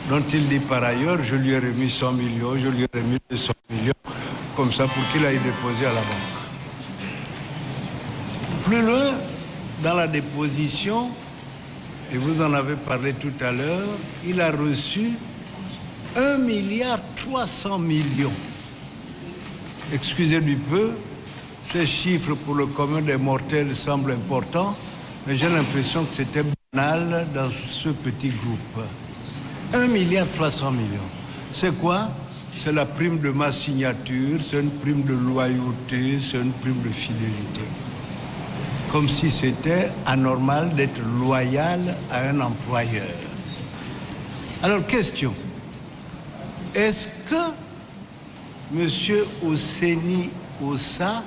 dont il dit par ailleurs, je lui ai remis 100 millions, je lui ai remis 200 millions, comme ça pour qu'il aille déposer à la banque. Plus loin, dans la déposition, et vous en avez parlé tout à l'heure, il a reçu 1,3 milliard. Excusez du peu, ces chiffres pour le commun des mortels semblent importants, mais j'ai l'impression que c'était banal dans ce petit groupe. 1,3 milliard. C'est quoi? C'est la prime de ma signature, c'est une prime de loyauté, c'est une prime de fidélité. Comme si c'était anormal d'être loyal à un employeur. Alors, question. Est-ce que M. Oseni Ossa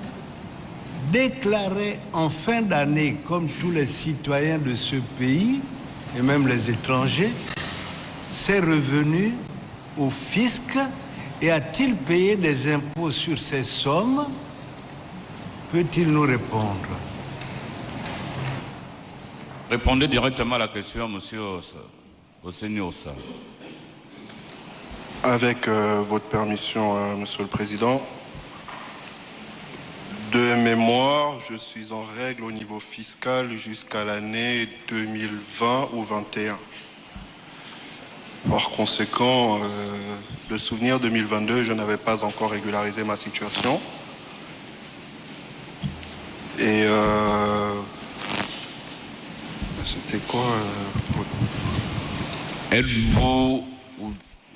déclarait en fin d'année, comme tous les citoyens de ce pays, et même les étrangers, ses revenus au fisc et a-t-il payé des impôts sur ces sommes? Peut-il nous répondre? Répondez directement à la question, M. Oseni Ossa. Avec votre permission, Monsieur le Président, de mémoire, je suis en règle au niveau fiscal jusqu'à l'année 2020 ou 2021. Par conséquent, le souvenir 2022, je n'avais pas encore régularisé ma situation. Et c'était quoi Êtes-vous, ou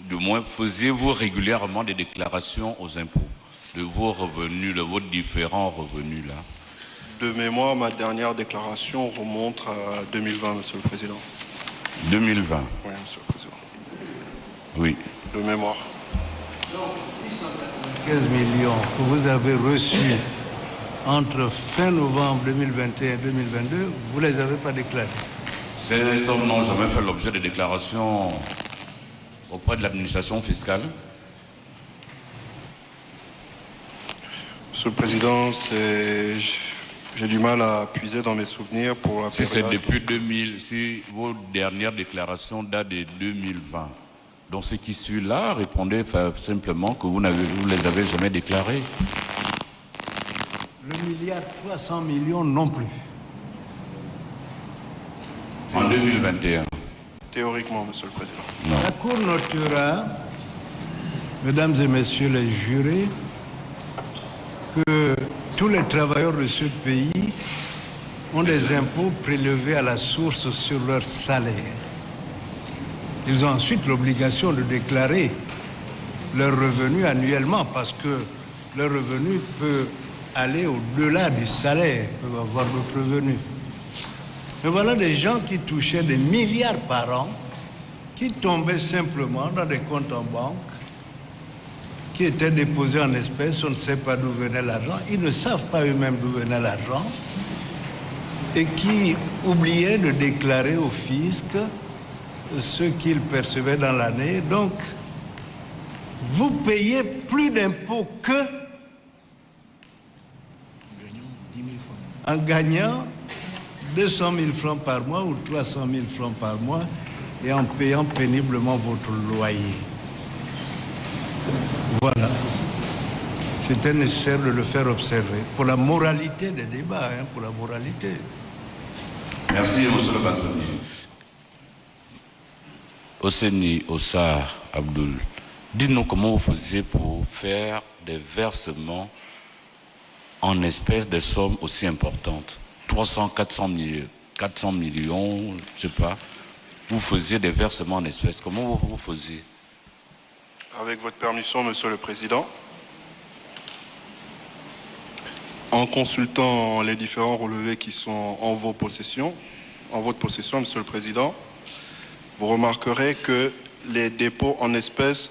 du moins, faisiez-vous régulièrement des déclarations aux impôts de vos revenus, de vos différents revenus là? De mémoire, ma dernière déclaration remonte à 2020, Monsieur le Président. 2020? Oui, Monsieur le Président. Oui. De mémoire. Donc, 15 millions que vous avez reçus entre fin novembre 2021 et 2022, vous ne les avez pas déclarés? Ces sommes n'ont jamais fait l'objet de déclarations auprès de l'administration fiscale. Monsieur le Président, j'ai du mal à puiser dans mes souvenirs pour la Si c'est période. depuis 2000, si vos dernières déclarations datent de 2020, donc ce qui suit là, répondez simplement que vous ne les avez jamais déclarés. Le milliard 300 millions non plus. En 2021. Théoriquement, Monsieur le Président. Non. La Cour notera, mesdames et messieurs les jurés, que tous les travailleurs de ce pays ont des impôts prélevés à la source sur leur salaire. Ils ont ensuite l'obligation de déclarer leurs revenus annuellement parce que leur revenu peut aller au-delà du salaire, peuvent avoir d'autres revenus. Mais voilà des gens qui touchaient des milliards par an, qui tombaient simplement dans des comptes en banque, qui étaient déposés en espèces, on ne sait pas d'où venait l'argent, ils ne savent pas eux-mêmes d'où venait l'argent, et qui oubliaient de déclarer au fisc ce qu'ils percevaient dans l'année. Donc, vous payez plus d'impôts que en gagnant 200 000 francs par mois ou 300 000 francs par mois et en payant péniblement votre loyer. Voilà. C'était nécessaire de le faire observer pour la moralité des débats, pour la moralité. Merci, monsieur le bâtonnier. Oseni Ossa Abdoul, dites-nous comment vous faisiez pour faire des versements en espèces de sommes aussi importantes. 300, 400 millions, je ne sais pas. Vous faisiez des versements en espèces. Comment vous faisiez? Avec votre permission, Monsieur le Président, en consultant les différents relevés qui sont en votre possession, Monsieur le Président, vous remarquerez que les dépôts en espèces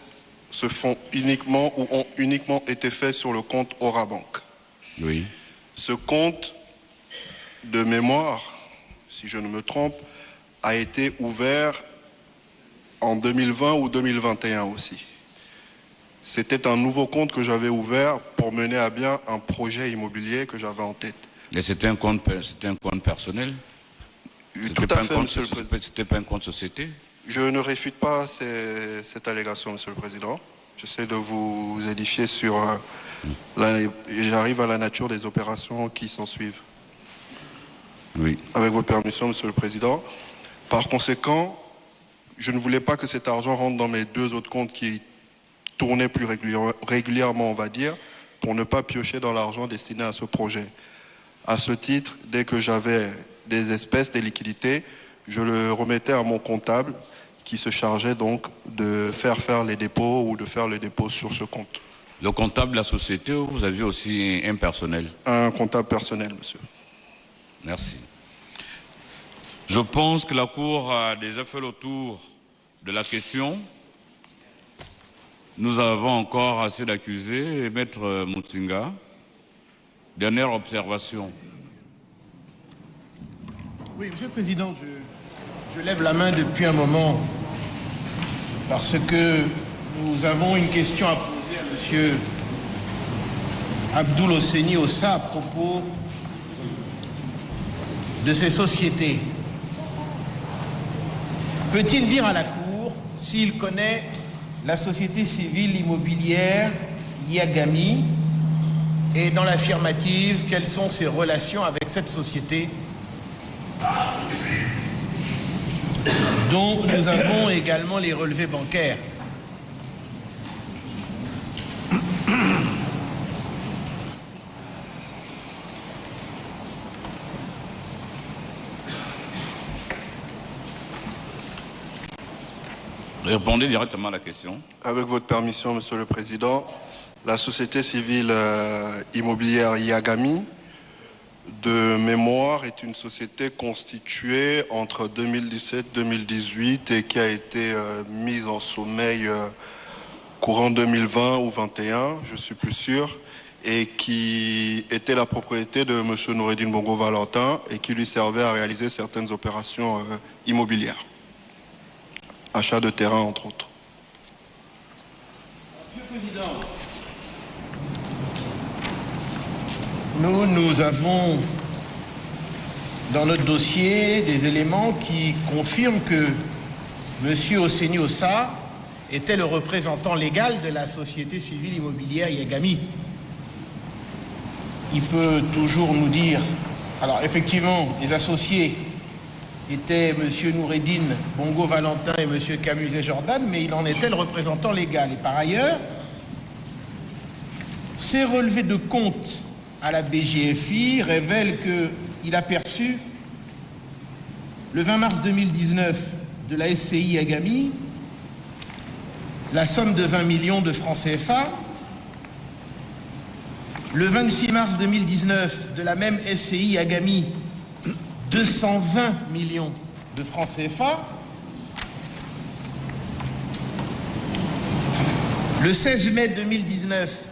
se font uniquement ou ont uniquement été faits sur le compte Orabank. Oui. Ce compte, de mémoire, si je ne me trompe, a été ouvert en 2020 ou 2021 aussi. C'était un nouveau compte que j'avais ouvert pour mener à bien un projet immobilier que j'avais en tête. Et c'était un compte personnel? Tout à fait, Monsieur le Président. C'était pas un compte société? Je ne réfute pas cette allégation, Monsieur le Président. J'essaie de vous édifier sur... J'arrive à la nature des opérations qui s'en suivent. Oui. Avec votre permission, Monsieur le Président. Par conséquent, je ne voulais pas que cet argent rentre dans mes deux autres comptes qui tournaient plus régulièrement, on va dire, pour ne pas piocher dans l'argent destiné à ce projet. À ce titre, dès que j'avais des espèces, des liquidités, je le remettais à mon comptable qui se chargeait donc de faire les dépôts ou de faire le dépôt sur ce compte. Le comptable de la société, ou vous aviez aussi un personnel? Un comptable personnel, monsieur. Merci. Je pense que la Cour a déjà fait le tour de la question. Nous avons encore assez d'accusés. Maître Mutsinga, dernière observation. Oui, Monsieur le Président, je lève la main depuis un moment parce que nous avons une question à poser à Monsieur Abdoul Hosseini Ossa à propos de ces sociétés. Peut-il dire à la Cour s'il connaît la société civile immobilière Yagami et dans l'affirmative, quelles sont ses relations avec cette société dont nous avons également les relevés bancaires? Répondez directement à la question. Avec votre permission, Monsieur le Président, la société civile immobilière Yagami, de mémoire, est une société constituée entre 2017-2018 et qui a été mise en sommeil courant 2020 ou 2021, je suis plus sûr, et qui était la propriété de Monsieur Noureddine Bongo Valentin et qui lui servait à réaliser certaines opérations immobilières. Achat de terrain, entre autres. Monsieur le Président, nous avons dans notre dossier des éléments qui confirment que M. Hosseini Ossa était le représentant légal de la société civile immobilière Yagami. Il peut toujours nous dire... Alors effectivement, les associés étaient M. Noureddine Bongo Valentin et M. Camuset Jordan, mais il en était le représentant légal. Et par ailleurs, ces relevés de compte à la BGFI révèlent qu'il a perçu le 20 mars 2019 de la SCI Yagami la somme de 20 millions de francs CFA. Le 26 mars 2019 de la même SCI Yagami, 220 millions de francs CFA. Le 16 mai 2019,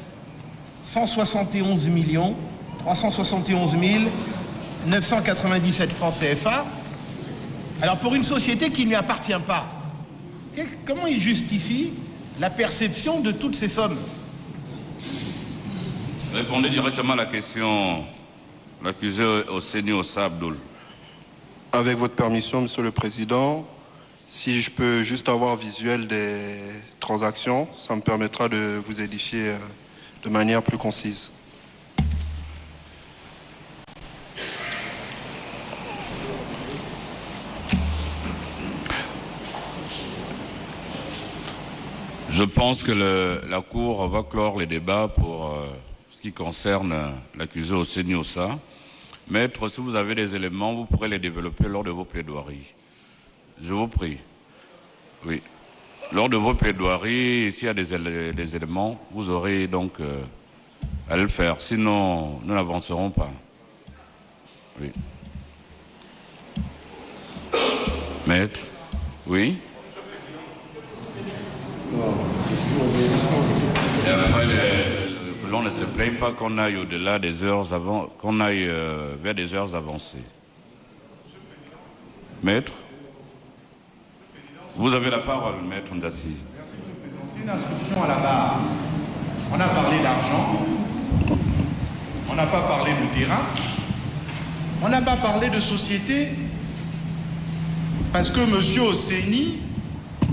171 millions 371 997 francs CFA. Alors pour une société qui ne lui appartient pas, comment il justifie la perception de toutes ces sommes? Répondez directement à la question, l'accusé Hosseini Ossa Abdoul. Avec votre permission, Monsieur le Président, si je peux juste avoir visuel des transactions, ça me permettra de vous édifier de manière plus concise. Je pense que la Cour va clore les débats pour ce qui concerne l'accusé Hosseini Ossa. Maître, si vous avez des éléments, vous pourrez les développer lors de vos plaidoiries. Je vous prie. Oui. Lors de vos plaidoiries, s'il y a des éléments, vous aurez donc à le faire. Sinon, nous n'avancerons pas. Oui. Maître. Oui. Et après, l'on ne se plaigne pas qu'on aille au-delà des heures avant, qu'on aille vers des heures avancées. Maître, vous avez la parole, Maître Ndassi. Merci, Monsieur le Président. C'est une instruction à la barre. On a parlé d'argent, on n'a pas parlé de terrain, On n'a pas parlé de société parce que M. Oseni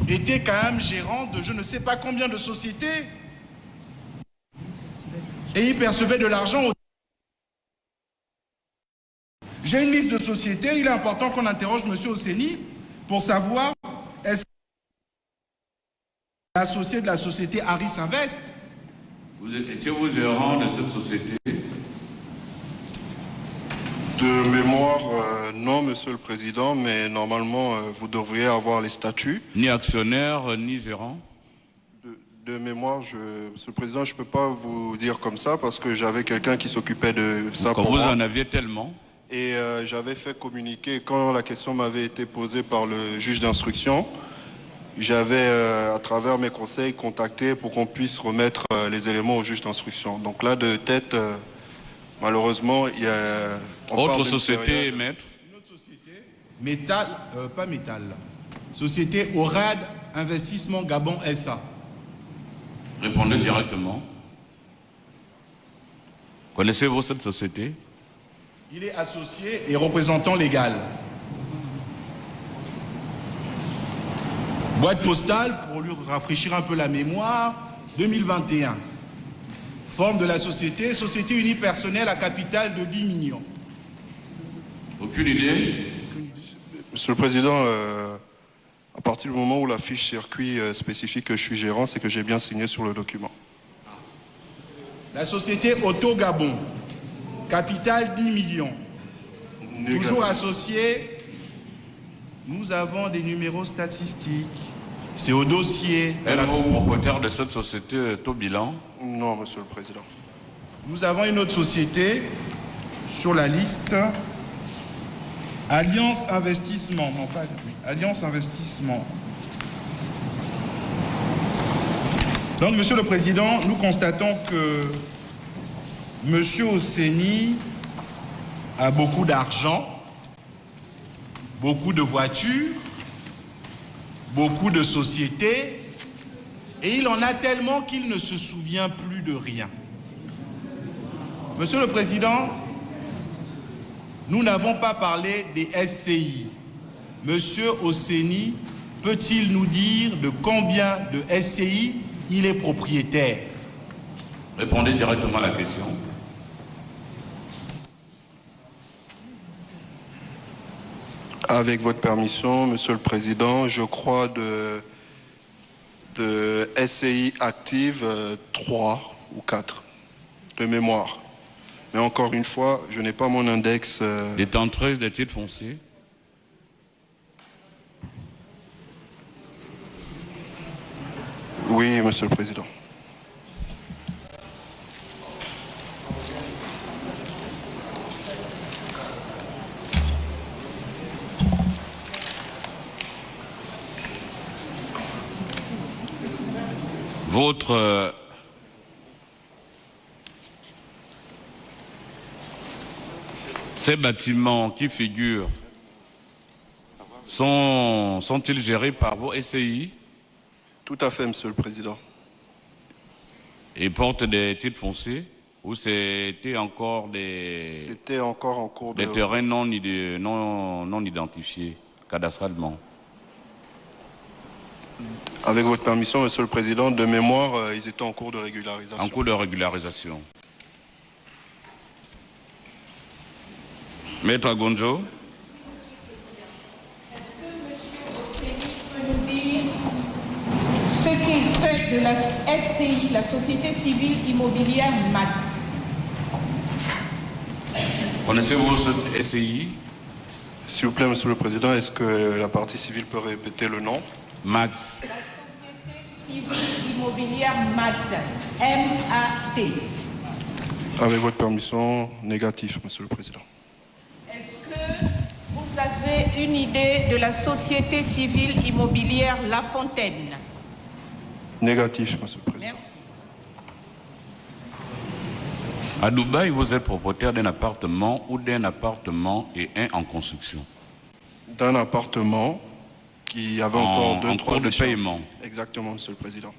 était quand même gérant de je ne sais pas combien de sociétés et il percevait de l'argent. J'ai une liste de sociétés, il est important qu'on interroge M. Oseni pour savoir est-ce qu'il est associé de la société Harris Invest. Étiez-vous gérant de cette société? De mémoire, non, Monsieur le Président, mais normalement, vous devriez avoir les statuts. Ni actionnaire, ni gérant? De mémoire, Monsieur le Président, je ne peux pas vous dire comme ça parce que j'avais quelqu'un qui s'occupait de ça pour moi. Vous en aviez tellement? Et j'avais fait communiquer, quand la question m'avait été posée par le juge d'instruction, j'avais, à travers mes conseils, contacté pour qu'on puisse remettre les éléments au juge d'instruction. Donc là, de tête, malheureusement, il y a... Autre société, maître? Une autre société, Métal, pas Métal, société Orad Investissement Gabon SA. Répondez directement. Connaissez-vous cette société? Il est associé et représentant légal. Boîte postale, pour lui rafraîchir un peu la mémoire, 2021. Forme de la société, société unipersonnelle à capital de 10 millions. Aucune idée? Monsieur le Président, à partir du moment où la fiche circuit spécifique que je suis gérant, c'est que j'ai bien signé sur le document. La société Auto Gabon, capital 10 millions. Toujours associé, nous avons des numéros statistiques. C'est au dossier. Êtes-vous propriétaire de cette société taux bilan? Non, Monsieur le Président. Nous avons une autre société sur la liste. Alliance Investissement. Non, pas Alliance Investissement. Donc, Monsieur le Président, nous constatons que Monsieur Oseni a beaucoup d'argent, beaucoup de voitures, beaucoup de sociétés, et il en a tellement qu'il ne se souvient plus de rien. Monsieur le Président, nous n'avons pas parlé des SCI. Monsieur Oseni peut-il nous dire de combien de SCI il est propriétaire? Répondez directement à la question. Avec votre permission, Monsieur le Président, je crois de SCI actives 3 ou 4 de mémoire. Mais encore une fois, je n'ai pas mon index. Détentrice des titres fonciers? Oui, Monsieur le Président. Ces bâtiments qui figurent sont-ils gérés par vos SCI? Tout à fait, Monsieur le Président. Et portent des titres fonciers? Ou c'était encore des... C'était encore en cours des terrains non identifiés cadastralement? Avec votre permission, Monsieur le Président, de mémoire, ils étaient en cours de régularisation. En cours de régularisation. Maître Agonjo. Est-ce que M. Oseni peut nous dire ce qu'il sait de la SCI, la Société Civile Immobilière MAT? Connaissez-vous cette SCI? S'il vous plaît, Monsieur le Président, est-ce que la partie civile peut répéter le nom? MAT. La Société Civile Immobilière MAT. M-A-T. Avec votre permission, négatif, Monsieur le Président. Est-ce que vous avez une idée de la Société Civile Immobilière La Fontaine? Négatif, Monsieur le Président. Merci. À Dubaï, vous êtes propriétaire d'un appartement ou d'un appartement et un en construction? D'un appartement qui avait encore 2-3 de paiement. Exactement, Monsieur le Président.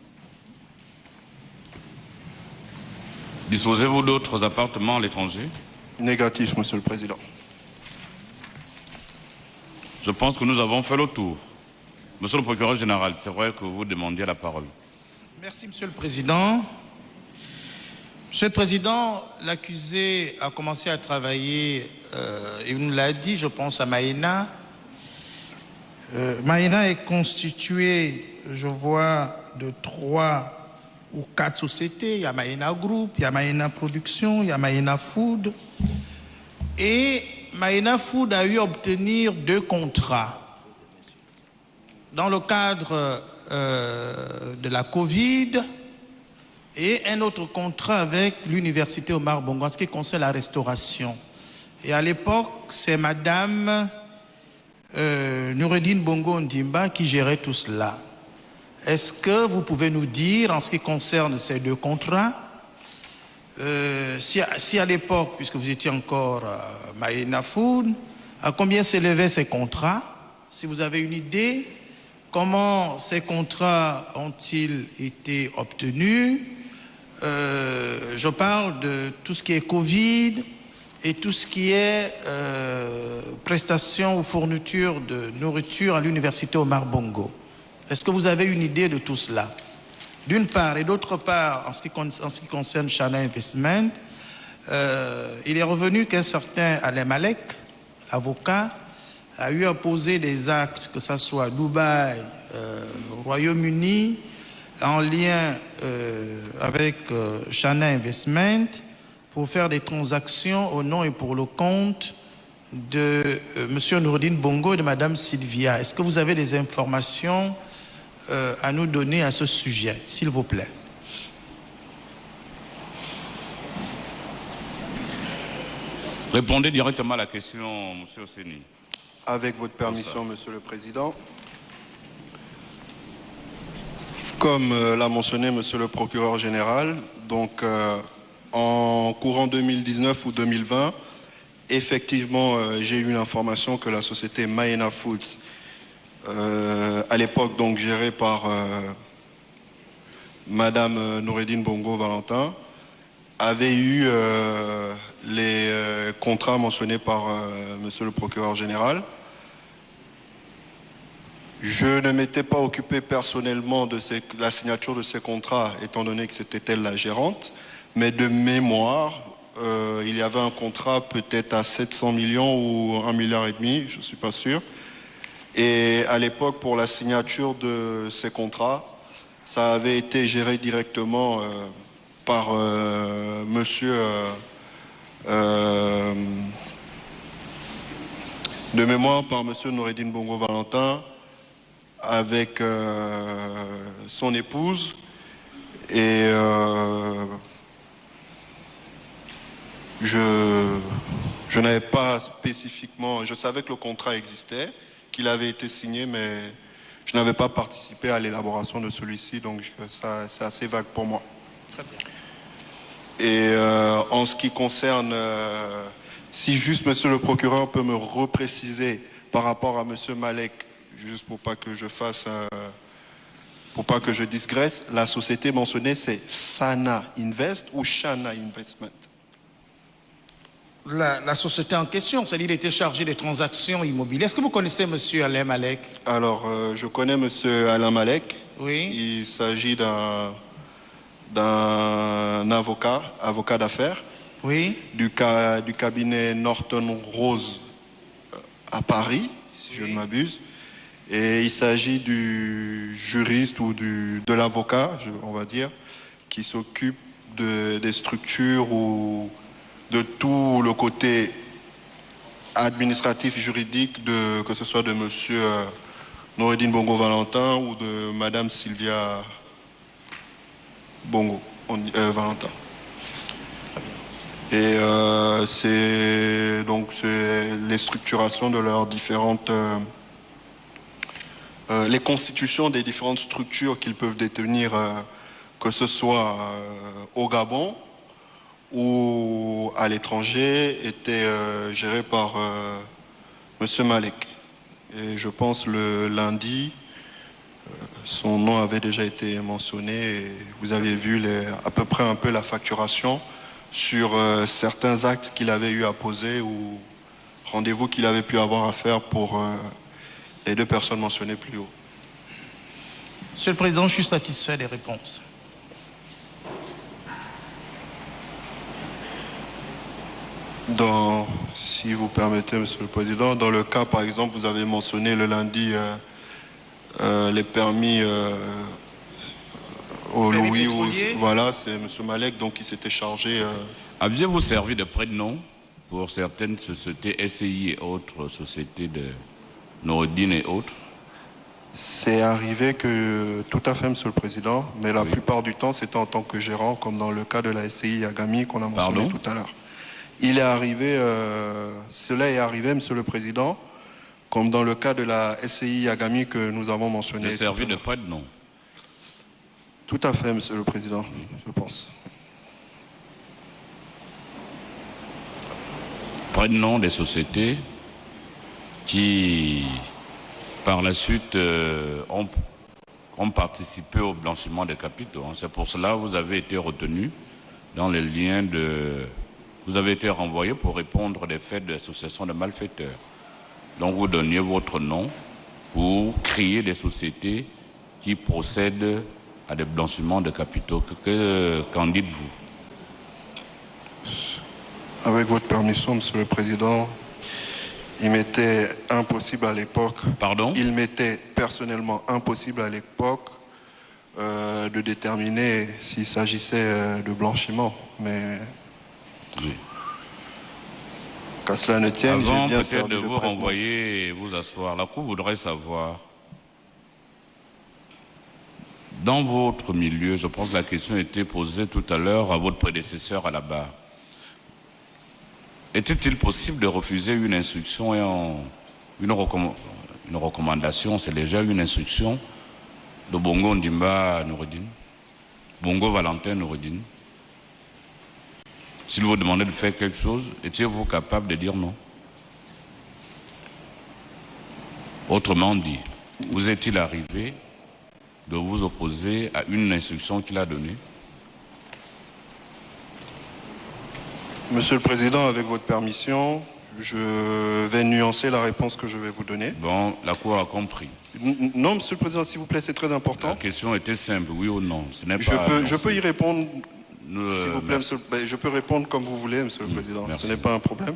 Disposez-vous d'autres appartements à l'étranger? Négatif, Monsieur le Président. Je pense que nous avons fait le tour. Monsieur le procureur général, c'est vrai que vous demandiez la parole. Merci, Monsieur le Président. Monsieur le Président, l'accusé a commencé à travailler, il nous l'a dit, je pense à Maïna. Maïna est constituée, je vois, de 3 ou 4 sociétés. Il y a Maïna Group, il y a Maïna Production, il y a Maïna Food. Et Maïna Food a eu à obtenir 2 contrats. Dans le cadre de la Covid et un autre contrat avec l'Université Omar Bongo en ce qui concerne la restauration. Et à l'époque, c'est Madame Noureddine Bongo Ndimba qui gérait tout cela. Est-ce que vous pouvez nous dire, en ce qui concerne ces 2 contrats, si à l'époque, puisque vous étiez encore Maïna Food, à combien s'élevaient ces contrats? Si vous avez une idée, comment ces contrats ont-ils été obtenus? Je parle de tout ce qui est Covid et tout ce qui est prestation ou fourniture de nourriture à l'Université Omar Bongo. Est-ce que vous avez une idée de tout cela? D'une part, et d'autre part, en ce qui concerne Chana Investment, il est revenu qu'un certain Alain Malek, avocat, a eu à poser des actes, que ce soit à Dubaï, au Royaume-Uni, en lien avec Chana Investment, pour faire des transactions au nom et pour le compte de M. Noureddine Bongo et de Mme Sylvia. Est-ce que vous avez des informations à nous donner à ce sujet, s'il vous plaît? Répondez directement à la question, M. Oseni. Avec votre permission, Monsieur le Président. Comme l'a mentionné Monsieur le procureur général, donc en courant 2019 ou 2020, effectivement, j'ai eu l'information que la société Maïna Foods, à l'époque donc gérée par Madame Noureddine Bongo Valentin, avait eu les contrats mentionnés par Monsieur le procureur général. Je ne m'étais pas occupé personnellement de la signature de ces contrats, étant donné que c'était elle la gérante, mais de mémoire, il y avait un contrat peut-être à 700 millions ou 1,5 milliard, je ne suis pas sûr. Et à l'époque, pour la signature de ces contrats, ça avait été géré directement par monsieur de mémoire par monsieur Noureddine Bongo Valentin avec son épouse et je n'avais pas spécifiquement, je savais que le contrat existait, qu'il avait été signé, mais je n'avais pas participé à l'élaboration de celui-ci, donc ça c'est assez vague pour moi. Très bien. Et en ce qui concerne, si juste monsieur le procureur peut me repréciser par rapport à monsieur Malek, juste pour pas que je fasse, pour pas que je digresse, la société mentionnée c'est Sana Invest ou Chana Investment? La société en question, c'est-à-dire qu'il était chargé des transactions immobilières. Est-ce que vous connaissez M. Alain Malek? Alors, je connais M. Alain Malek. Oui. Il s'agit d'un avocat d'affaires. Oui. Du cabinet Norton Rose à Paris, si je ne m'abuse. Et il s'agit du juriste ou de l'avocat, on va dire, qui s'occupe des structures ou de tout le côté administratif, juridique, que ce soit de M. Noureddine Bongo Valentin ou de Mme Sylvia Bongo Valentin. Et c'est les structurations de leurs différentes... les constitutions des différentes structures qu'ils peuvent détenir, que ce soit au Gabon ou à l'étranger, étaient gérées par M. Malek. Et je pense le lundi, son nom avait déjà été mentionné et vous avez vu à peu près un peu la facturation sur certains actes qu'il avait eu à poser ou rendez-vous qu'il avait pu avoir à faire pour les 2 personnes mentionnées plus haut. Monsieur le Président, je suis satisfait des réponses. Si vous permettez, Monsieur le Président, dans le cas, par exemple, vous avez mentionné le lundi les permis au Louis. Voilà, c'est M. Malek donc, qui s'était chargé. Aviez-vous servi de prête-nom pour certaines sociétés SCI et autres sociétés de Noureddine et autres? C'est arrivé que, tout à fait, Monsieur le Président, mais la plupart du temps, c'était en tant que gérant, comme dans le cas de la SCI Agami qu'on a mentionné tout à l'heure. Il est arrivé, cela est arrivé, Monsieur le Président, comme dans le cas de la SCI Agami que nous avons mentionné. J'ai servi de prête-nom. Tout à fait, Monsieur le Président, je pense. Prête-nom des sociétés qui, par la suite, ont participé au blanchiment des capitaux. C'est pour cela que vous avez été retenu dans les liens de... Vous avez été renvoyé pour répondre des faits d'association de malfaiteurs. Donc vous donniez votre nom pour créer des sociétés qui procèdent à des blanchiments de capitaux. Qu'en dites-vous? Avec votre permission, Monsieur le Président, il m'était impossible à l'époque... Pardon? Il m'était personnellement impossible à l'époque de déterminer s'il s'agissait de blanchiment. Mais... Oui. Qu'à cela ne tienne, avant j'ai bien peut-être de vous renvoyer et vous asseoir, la Cour voudrait savoir, dans votre milieu, je pense que la question a été posée tout à l'heure à votre prédécesseur à la barre. Était-il possible de refuser une instruction et une recommandation, c'est déjà une instruction de Bongo Ndimba Noureddine, Bongo Valentin Noureddine? S'il vous demandait de faire quelque chose, étiez-vous capable de dire non? Autrement dit, vous est-il arrivé de vous opposer à une instruction qu'il a donnée? Monsieur le Président, avec votre permission, je vais nuancer la réponse que je vais vous donner. Bon, la Cour a compris. Non, Monsieur le Président, s'il vous plaît, c'est très important. La question était simple, oui ou non. Ce n'est je peux y répondre, s'il vous plaît, merci. je peux répondre comme vous voulez, Monsieur le Président. Merci. Ce n'est pas un problème.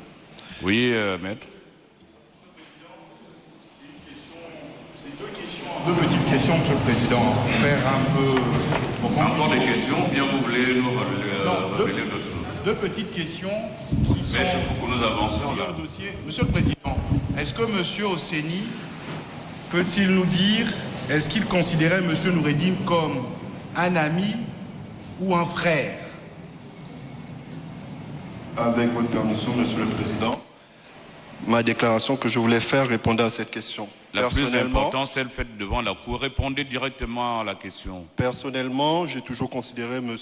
Oui, maître. Deux petites questions, Monsieur le Président, pour faire un peu... Encore des questions, ou bien vous voulez nous révéler d'autres choses? Deux petites questions qui sont... Maître, pour que nous avancions là. Au dossier. Monsieur le Président, est-ce que Monsieur Osseni peut-il nous dire, est-ce qu'il considérait Monsieur Noureddine comme un ami ou un frère? Avec votre permission, Monsieur le Président, ma déclaration que je voulais faire répondait à cette question. La plus importante, c'est faite devant la Cour. Répondez directement à la question. Personnellement, j'ai toujours considéré M.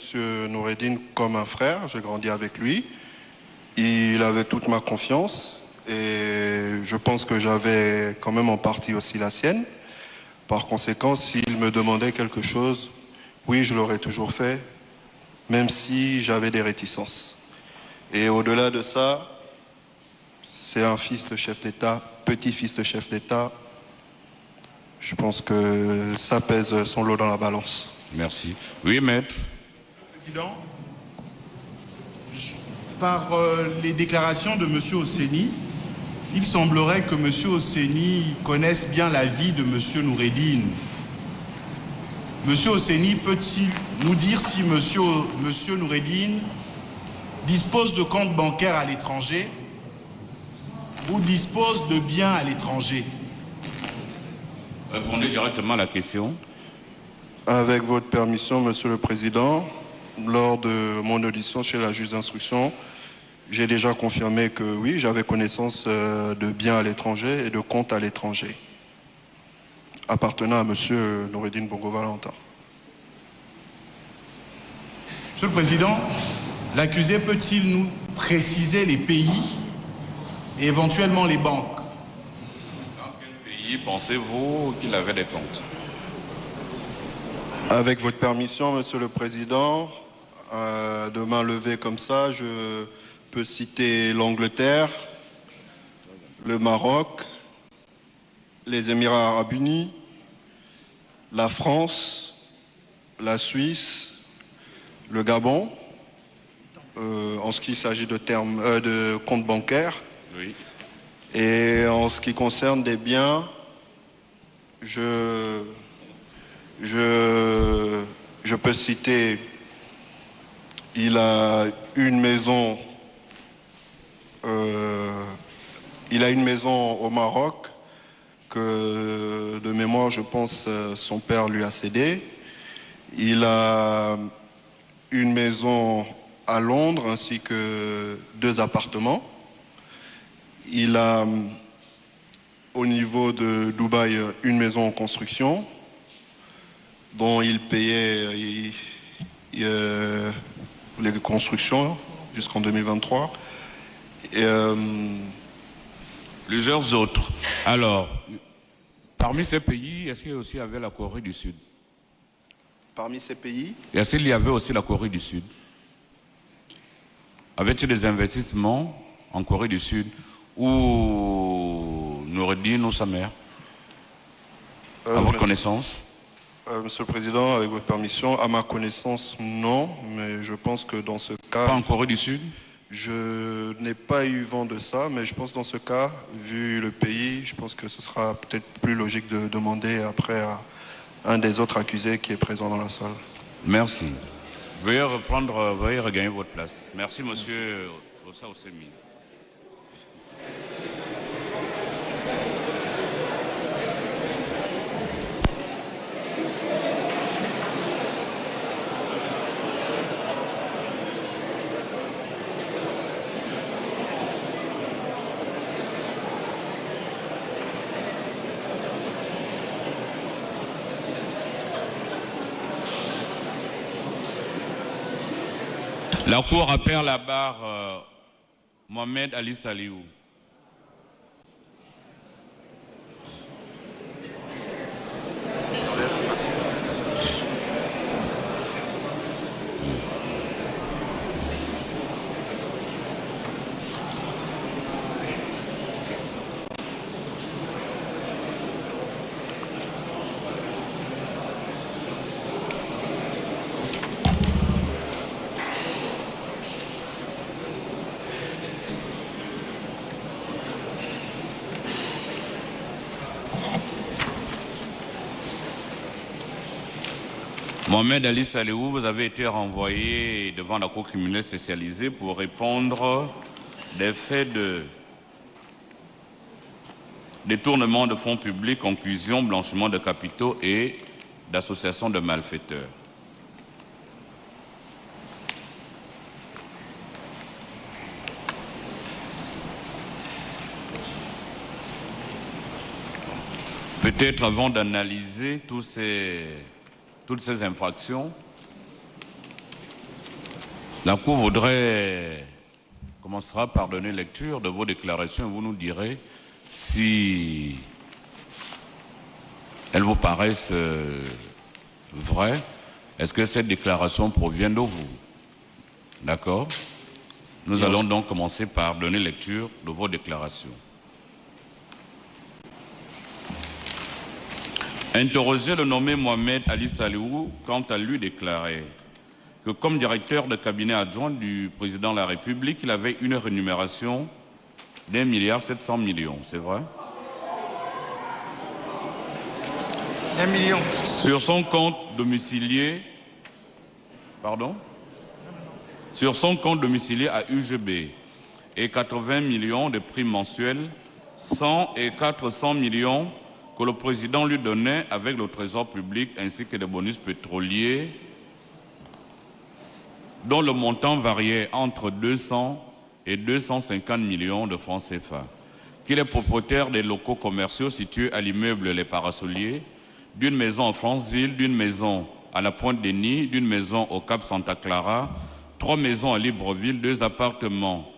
Noureddine comme un frère. J'ai grandi avec lui. Il avait toute ma confiance et je pense que j'avais quand même en partie aussi la sienne. Par conséquent, s'il me demandait quelque chose, oui, je l'aurais toujours fait, même si j'avais des réticences. Et au-delà de ça, c'est un fils de chef d'État, petit-fils de chef d'État. Je pense que ça pèse son lot dans la balance. Merci. Oui, maître. Président, par les déclarations de M. Osseni, il semblerait que M. Osseni connaisse bien la vie de M. Noureddine. M. Osseni peut-il nous dire si M. Noureddine dispose de comptes bancaires à l'étranger ou dispose de biens à l'étranger? Répondez directement à la question. Avec votre permission, Monsieur le Président, lors de mon audition chez la juge d'instruction, j'ai déjà confirmé que oui, j'avais connaissance de biens à l'étranger et de comptes à l'étranger appartenant à Monsieur Noureddine Bongo Valentin. Monsieur le Président, l'accusé peut-il nous préciser les pays et éventuellement les banques? Dans quel pays pensez-vous qu'il avait des comptes? Avec votre permission, Monsieur le Président, de main levée comme ça, je peux citer l'Angleterre, le Maroc, les Émirats arabes unis, la France, la Suisse, le Gabon, en ce qui s'agit de comptes bancaires. Oui. Et en ce qui concerne des biens, je peux citer, il a une maison au Maroc que de mémoire, je pense, son père lui a cédé. Il a une maison à Londres ainsi que 2 appartements. Il a au niveau de Dubaï une maison en construction dont il payait les constructions jusqu'en 2023. Plusieurs autres. Alors, parmi ces pays, est-ce qu'il y a aussi avait la Corée du Sud? Parmi ces pays, Est-ce qu'il y avait aussi la Corée du Sud? Avait-il des investissements en Corée du Sud ou Noureddin ou sa mère? À votre connaissance? Monsieur le Président, avec votre permission, à ma connaissance, non, mais je pense que dans ce cas... Pas en Corée du Sud? Je n'ai pas eu vent de ça, mais je pense que dans ce cas, vu le pays, je pense que ce sera peut-être plus logique de demander après à un des autres accusés qui est présent dans la salle. Merci. Veuillez regagner votre place. Merci, monsieur Ossa Ossemi. La Cour appelle la barre Mohamed Ali Saliou. Mohamed Ali Saliou, vous avez été renvoyé devant la Cour criminelle spécialisée pour répondre des faits de détournement de fonds publics, conclusion, blanchiment de capitaux et d'association de malfaiteurs. Peut-être avant d'analyser toutes ces infractions, la Cour commencera par donner lecture de vos déclarations et vous nous direz si elles vous paraissent vraies. Est-ce que cette déclaration provient de vous? D'accord? Nous allons donc commencer par donner lecture de vos déclarations. Interrogé, le nommé Mohamed Ali Saliou, quant à lui, déclarait que comme directeur de cabinet adjoint du président de la République, il avait une rémunération d'1,7 milliard. C'est vrai? 1 million. Sur son compte domicilié, sur son compte domicilié à UGB et 80 millions de primes mensuelles, 100 et 400 millions que le président lui donnait avec le trésor public ainsi que des bonus pétroliers dont le montant variait entre 200 et 250 millions de francs CFA, qu'il est propriétaire des locaux commerciaux situés à l'immeuble Les Parasoliers, d'une maison en Franceville, d'une maison à la Pointe-Denis, d'une maison au Cap Santa Clara, 3 maisons à Libreville, 2 appartements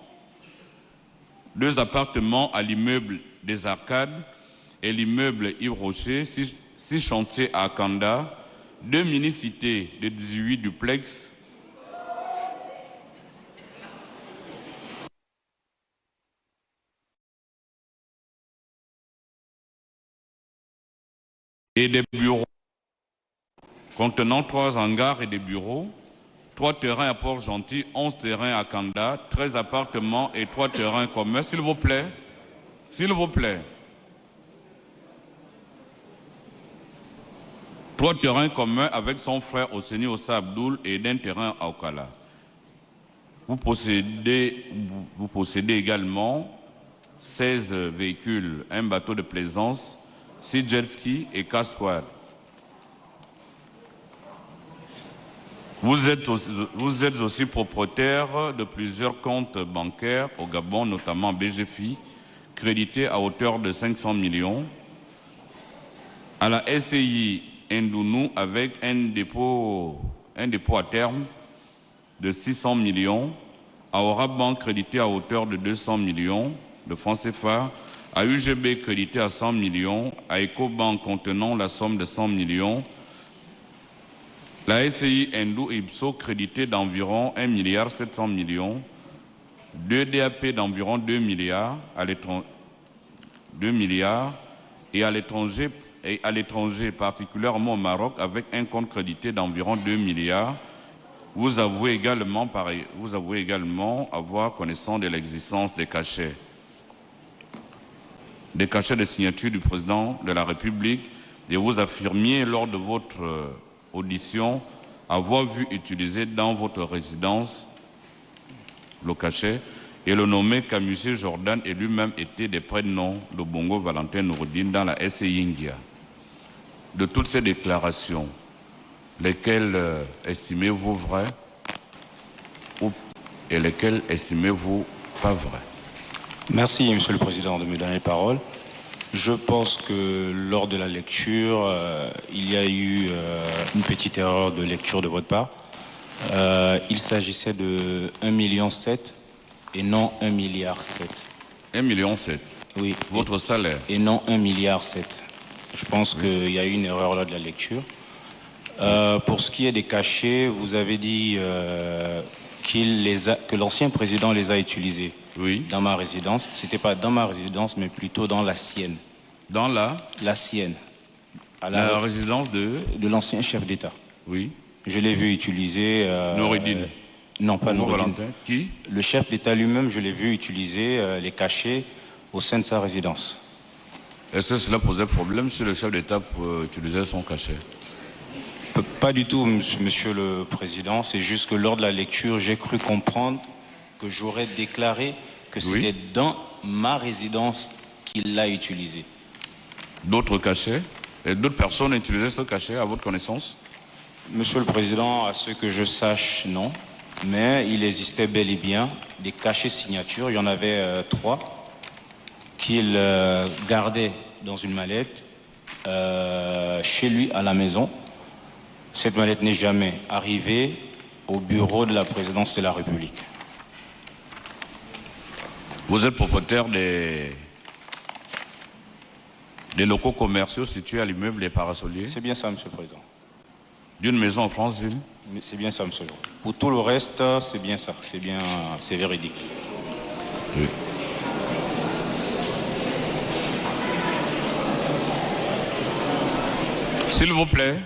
à l'immeuble des Arcades et l'immeuble Yves Rocher, 6 chantiers à Akanda, 2 mini-cités de 18 duplex, et des bureaux contenant 3 hangars et des bureaux, 3 terrains à Port-Gentil, 11 terrains à Kanda, 13 appartements et 3 terrains communs. S'il vous plaît. S'il vous plaît. 3 terrains communs avec son frère Osseni Ossa Abdoul et d'un terrain à Okala. Vous possédez également 16 véhicules, un bateau de plaisance, 6 jet skis et 4 squads. Vous êtes aussi propriétaire de plusieurs comptes bancaires au Gabon, notamment BGFI, crédités à hauteur de 500 millions. À la SCI Ndounou avec un dépôt à terme de 600 millions. À Orabank crédité à hauteur de 200 millions de francs CFA. À UGB crédité à 100 millions. À Ecobank contenant la somme de 100 millions. La SCI Ndou Ipso crédité d'environ 1,7 milliard. 2 DAP d'environ 2 milliards et à l'étranger, particulièrement au Maroc, avec un compte crédité d'environ 2 milliards. Vous avouez également avoir connaissance de l'existence des cachets de signature du président de la République, et vous affirmiez lors de votre audition avoir vu utiliser dans votre résidence le cachet et le nommé Kamusé Jordan et lui-même était des prénoms de Bongo Valentin Nouroudine dans la SCI India. De toutes ces déclarations, lesquelles estimez-vous vraies et lesquelles estimez-vous pas vraies? Merci, Monsieur le Président, de me donner la parole. Je pense que lors de la lecture, il y a eu une petite erreur de lecture de votre part. Il s'agissait de 1,7 million et non 1,7 milliard. 1,7 million. Oui. Votre salaire. Et non 1,7 milliard. Je pense qu'il y a eu une erreur là de la lecture. Pour ce qui est des cachets, vous avez dit que l'ancien président les a utilisés. Oui. Dans ma résidence. Ce n'était pas dans ma résidence, mais plutôt dans la sienne. Dans la sienne. À la résidence de l'ancien chef d'État. Oui. Je l'ai vu utiliser... Nouroudine. Non, pas Nouroudine. Qui? Le chef d'État lui-même, je l'ai vu utiliser les cachets au sein de sa résidence. Est-ce que cela posait problème si le chef d'État utilisait son cachet? Pas du tout, Monsieur le Président. C'est juste que lors de la lecture, j'ai cru comprendre que j'aurais déclaré que c'était dans ma résidence qu'il l'a utilisé. D'autres cachets? Et d'autres personnes utilisaient ce cachet à votre connaissance? Monsieur le Président, à ce que je sache, non. Mais il existait bel et bien des cachets signatures. Il y en avait 3 qu'il gardait dans une mallette chez lui à la maison. Cette mallette n'est jamais arrivée au bureau de la présidence de la République. Vous êtes propriétaire des locaux commerciaux situés à l'immeuble des Parasoliers? C'est bien ça, Monsieur le Président. D'une maison en Franceville? C'est bien ça, Monsieur. Pour tout le reste, c'est bien ça. C'est véridique. Oui. S'il vous plaît,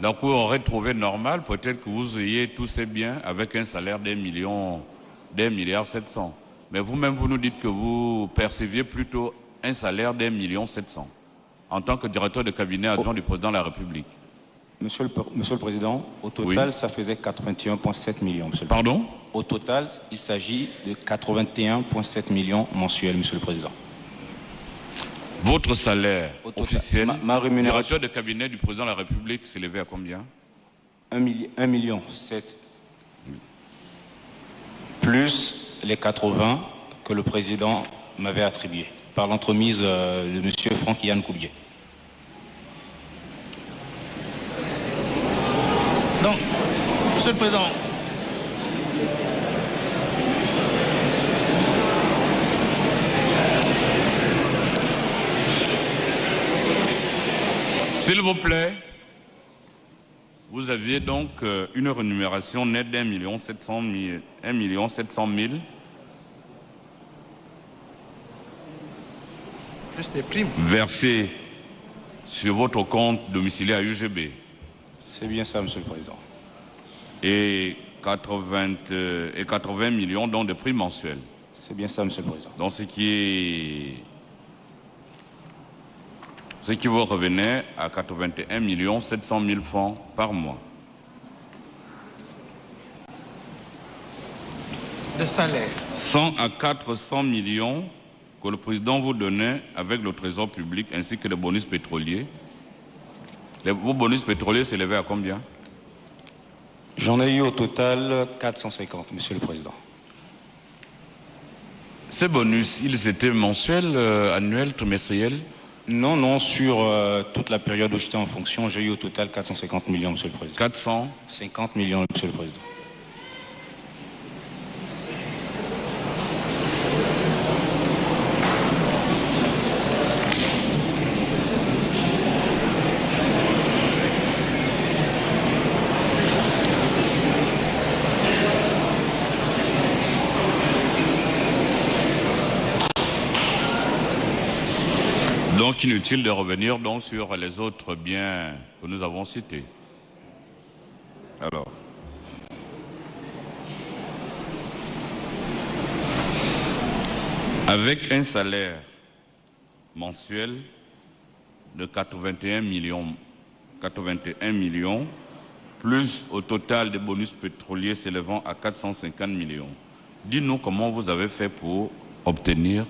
la Cour aurait trouvé normal, peut-être que vous ayez tous ces biens avec un salaire d'1,7 milliard. Mais vous-même, vous nous dites que vous perceviez plutôt un salaire d'1,7 million en tant que directeur de cabinet adjoint du président de la République. Monsieur le Président, au total, ça faisait 81,7 millions. Monsieur Pardon? Au total, il s'agit de 81,7 millions mensuels, Monsieur le Président. Votre salaire officiel, ma rémunération, directeur de cabinet du président de la République, s'élevait à combien? 1,7 million. Plus les 80 que le président m'avait attribués par l'entremise de M. Franck-Yann Koubdié. Donc, Monsieur le Président, s'il vous plaît, vous aviez donc une rémunération nette d'1,7 million. Plus des primes. versées sur votre compte domicilié à UGB. C'est bien ça, Monsieur le Président. Et 80 millions donc de primes mensuelles. C'est bien ça, Monsieur le Président. Donc ce qui vous revenait à 81 700 000 francs par mois. De salaire. 100 à 400 millions que le président vous donnait avec le trésor public ainsi que les bonus pétroliers. Vos bonus pétroliers s'élevaient à combien? J'en ai eu au total 450, Monsieur le Président. Ces bonus, ils étaient mensuels, annuels, trimestriels? Non, sur toute la période où j'étais en fonction, j'ai eu au total 450 millions, Monsieur le Président. 450 millions, Monsieur le Président. Donc inutile de revenir donc sur les autres biens que nous avons cités. Alors, avec un salaire mensuel de 81 millions, plus au total des bonus pétroliers s'élevant à 450 millions. Dis-nous comment vous avez fait pour obtenir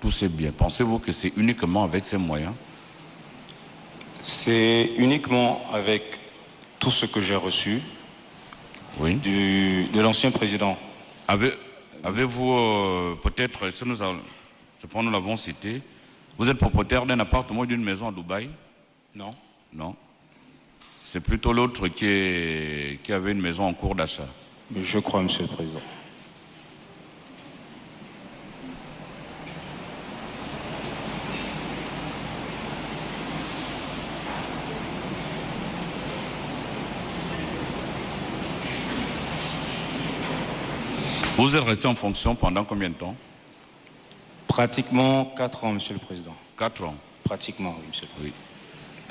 tous ces biens. Pensez-vous que c'est uniquement avec ces moyens? C'est uniquement avec tout ce que j'ai reçu de l'ancien président. Avez-vous peut-être, je pense que nous l'avons cité, vous êtes propriétaire d'un appartement ou d'une maison à Dubaï? Non. Non. C'est plutôt l'autre qui avait une maison en cours d'achat. Je crois, Monsieur le Président. Vous êtes resté en fonction pendant combien de temps? Pratiquement 4 ans, Monsieur le Président. 4 ans? Pratiquement, oui, Monsieur le Président. Oui.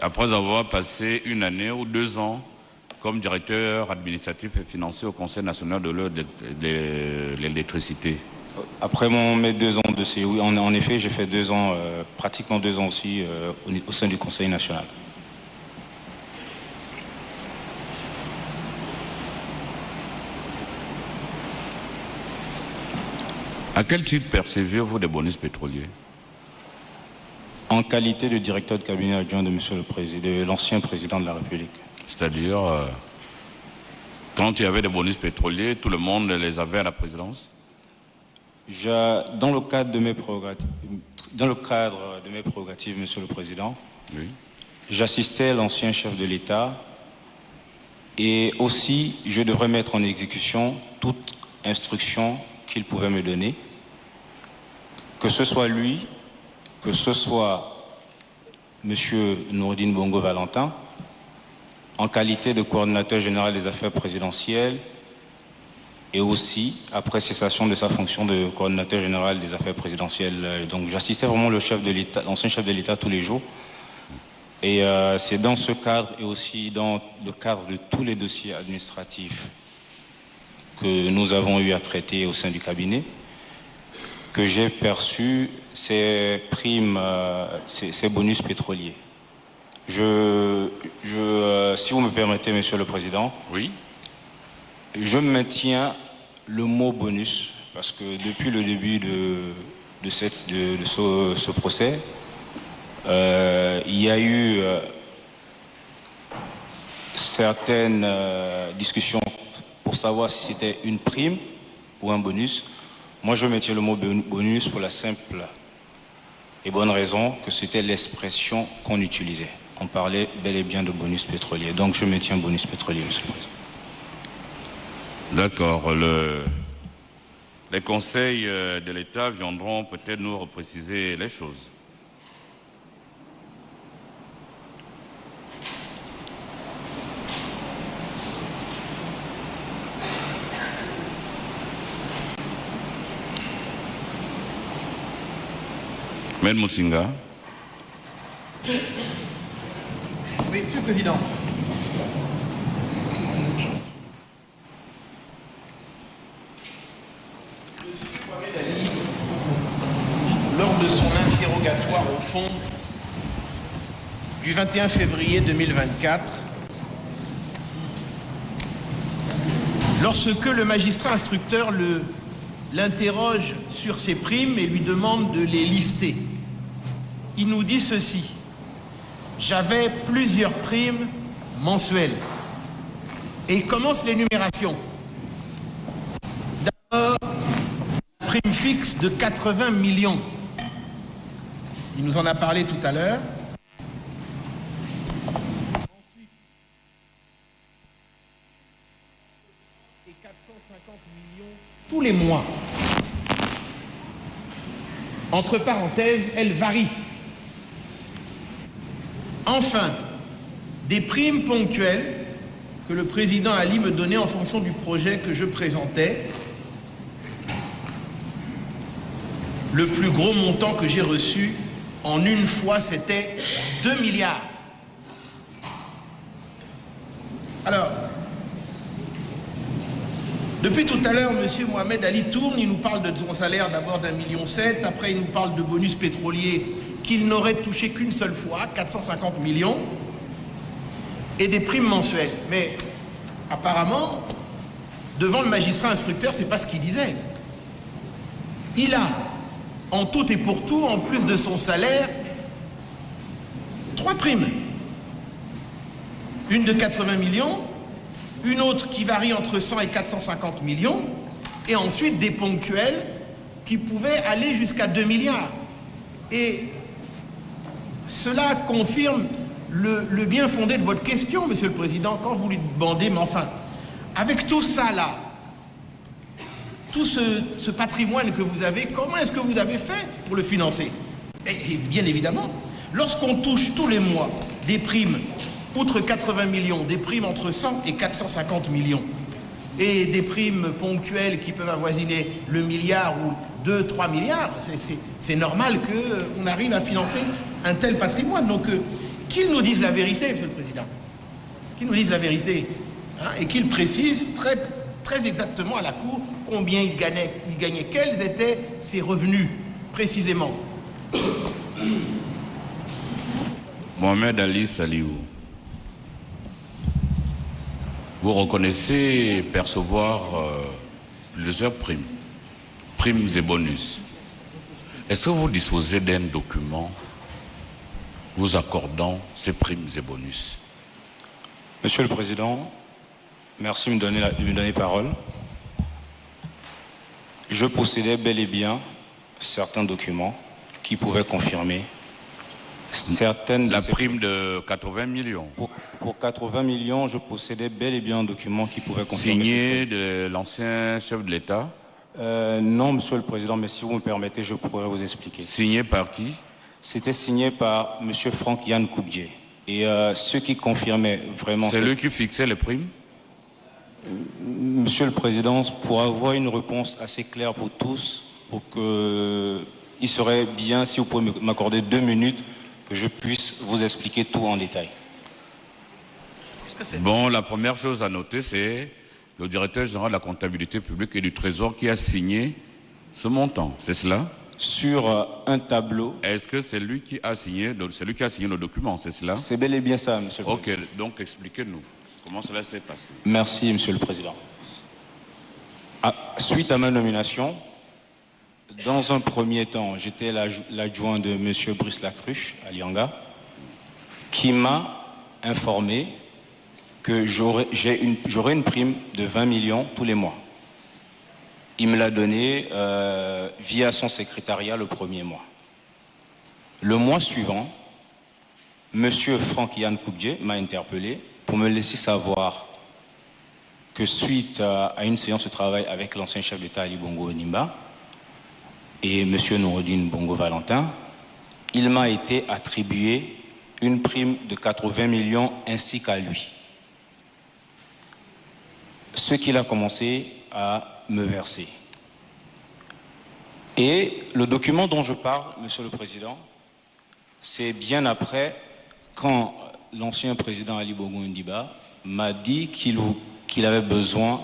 Après avoir passé 1 année ou 2 ans comme directeur administratif et financier au Conseil national de l'électricité. Après mes 2 ans de COI, en effet, j'ai fait 2 ans, pratiquement 2 ans aussi au sein du Conseil national. À quel titre perceviez-vous des bonus pétroliers? En qualité de directeur de cabinet adjoint de Monsieur le Président, de l'ancien président de la République. C'est-à-dire, quand il y avait des bonus pétroliers, tout le monde les avait à la présidence? Dans le cadre de mes prérogatives, Monsieur le Président, oui. J'assistais l'ancien chef de l'État et aussi je devrais mettre en exécution toute instruction qu'il pouvait me donner, que ce soit lui, que ce soit M. Noureddine Bongo Valentin, en qualité de coordinateur général des affaires présidentielles, et aussi après cessation de sa fonction de coordinateur général des affaires présidentielles. Donc j'assistais vraiment l'ancien chef de l'État tous les jours. Et c'est dans ce cadre et aussi dans le cadre de tous les dossiers administratifs que nous avons eu à traiter au sein du cabinet, que j'ai perçu ces primes, ces bonus pétroliers. Si vous me permettez, Monsieur le Président, oui. Je maintiens le mot bonus, parce que depuis le début de ce procès, il y a eu certaines discussions pour savoir si c'était une prime ou un bonus. Moi, je maintiens le mot bonus pour la simple et bonne raison que c'était l'expression qu'on utilisait. On parlait bel et bien de bonus pétrolier. Donc, je maintiens bonus pétrolier, Monsieur le Président. D'accord. Les conseils de l'État viendront peut-être nous repréciser les choses. Maître Mutsinga. Oui, Monsieur le Président. Lors de son interrogatoire au fond du 21 février 2024, lorsque le magistrat instructeur l'interroge sur ses primes et lui demande de les lister, il nous dit ceci: j'avais plusieurs primes mensuelles. Et il commence l'énumération. D'abord, prime fixe de 80 millions. Il nous en a parlé tout à l'heure. Et 450 millions tous les mois. Entre parenthèses, elle varie. Enfin, des primes ponctuelles que le président Ali me donnait en fonction du projet que je présentais. Le plus gros montant que j'ai reçu en une fois, c'était 2 milliards. Alors, depuis tout à l'heure, M. Mohamed Ali tourne, il nous parle de son salaire d'abord d'1,7 million, après il nous parle de bonus pétrolier qu'il n'aurait touché qu'une seule fois, 450 millions, et des primes mensuelles. Mais apparemment, devant le magistrat instructeur, c'est pas ce qu'il disait. Il a, en tout et pour tout, en plus de son salaire, 3 primes. Une de 80 millions, une autre qui varie entre 100 et 450 millions, et ensuite des ponctuels qui pouvaient aller jusqu'à 2 milliards. Et cela confirme le bien fondé de votre question, Monsieur le Président, quand vous lui demandez, mais enfin, avec tout ça là, tout ce patrimoine que vous avez, comment est-ce que vous avez fait pour le financer? Et bien évidemment, lorsqu'on touche tous les mois des primes, outre 80 millions, des primes entre 100 et 450 millions, et des primes ponctuelles qui peuvent avoisiner le milliard ou 2-3 milliards, c'est normal qu'on arrive à financer un tel patrimoine. Donc, qu'ils nous disent la vérité, Monsieur le Président. Qu'ils nous disent la vérité. Hein, et qu'ils précisent très exactement à la Cour combien il gagnait, quels étaient ses revenus, précisément. Mohamed Ali Saliou, vous reconnaissez percevoir plusieurs primes et bonus. Est-ce que vous disposez d'un document vous accordant ces primes et bonus? Monsieur le Président, merci de me donner parole. Je possédais bel et bien certains documents qui pouvaient confirmer certaines... La prime de 80 millions. Pour 80 millions, je possédais bel et bien un document qui pouvait confirmer... Signé de l'ancien chef de l'État? Non, Monsieur le Président, mais si vous me permettez, je pourrais vous expliquer. Signé par qui? C'était signé par M. Franck Yann Koubdje. Et ce qui confirmait vraiment... C'est lui qui fixait les primes? Monsieur le Président, pour avoir une réponse assez claire pour tous, il serait bien, si vous pouvez m'accorder 2 minutes, que je puisse vous expliquer tout en détail. Bon, la première chose à noter, c'est le directeur général de la comptabilité publique et du Trésor qui a signé ce montant, c'est cela? Sur un tableau. Est-ce que c'est lui qui a signé, le document, c'est cela? C'est bel et bien ça, Monsieur le Président. Ok, donc expliquez-nous comment cela s'est passé. Merci, Monsieur le Président. Suite à ma nomination, dans un premier temps, j'étais l'adjoint de M. Brice Lacruche à Lianga, qui m'a informé que j'aurais une prime de 20 millions tous les mois. Il me l'a donné via son secrétariat le premier mois. Le mois suivant, M. Franck Yann Koubdje m'a interpellé pour me laisser savoir que suite à une séance de travail avec l'ancien chef d'État Ali Bongo Onimba et M. Noureddine Bongo Valentin, il m'a été attribué une prime de 80 millions ainsi qu'à lui. Ce qu'il a commencé à me verser. Et le document dont je parle, Monsieur le Président, c'est bien après, quand l'ancien président Ali Bongo Ndiba m'a dit qu'il avait besoin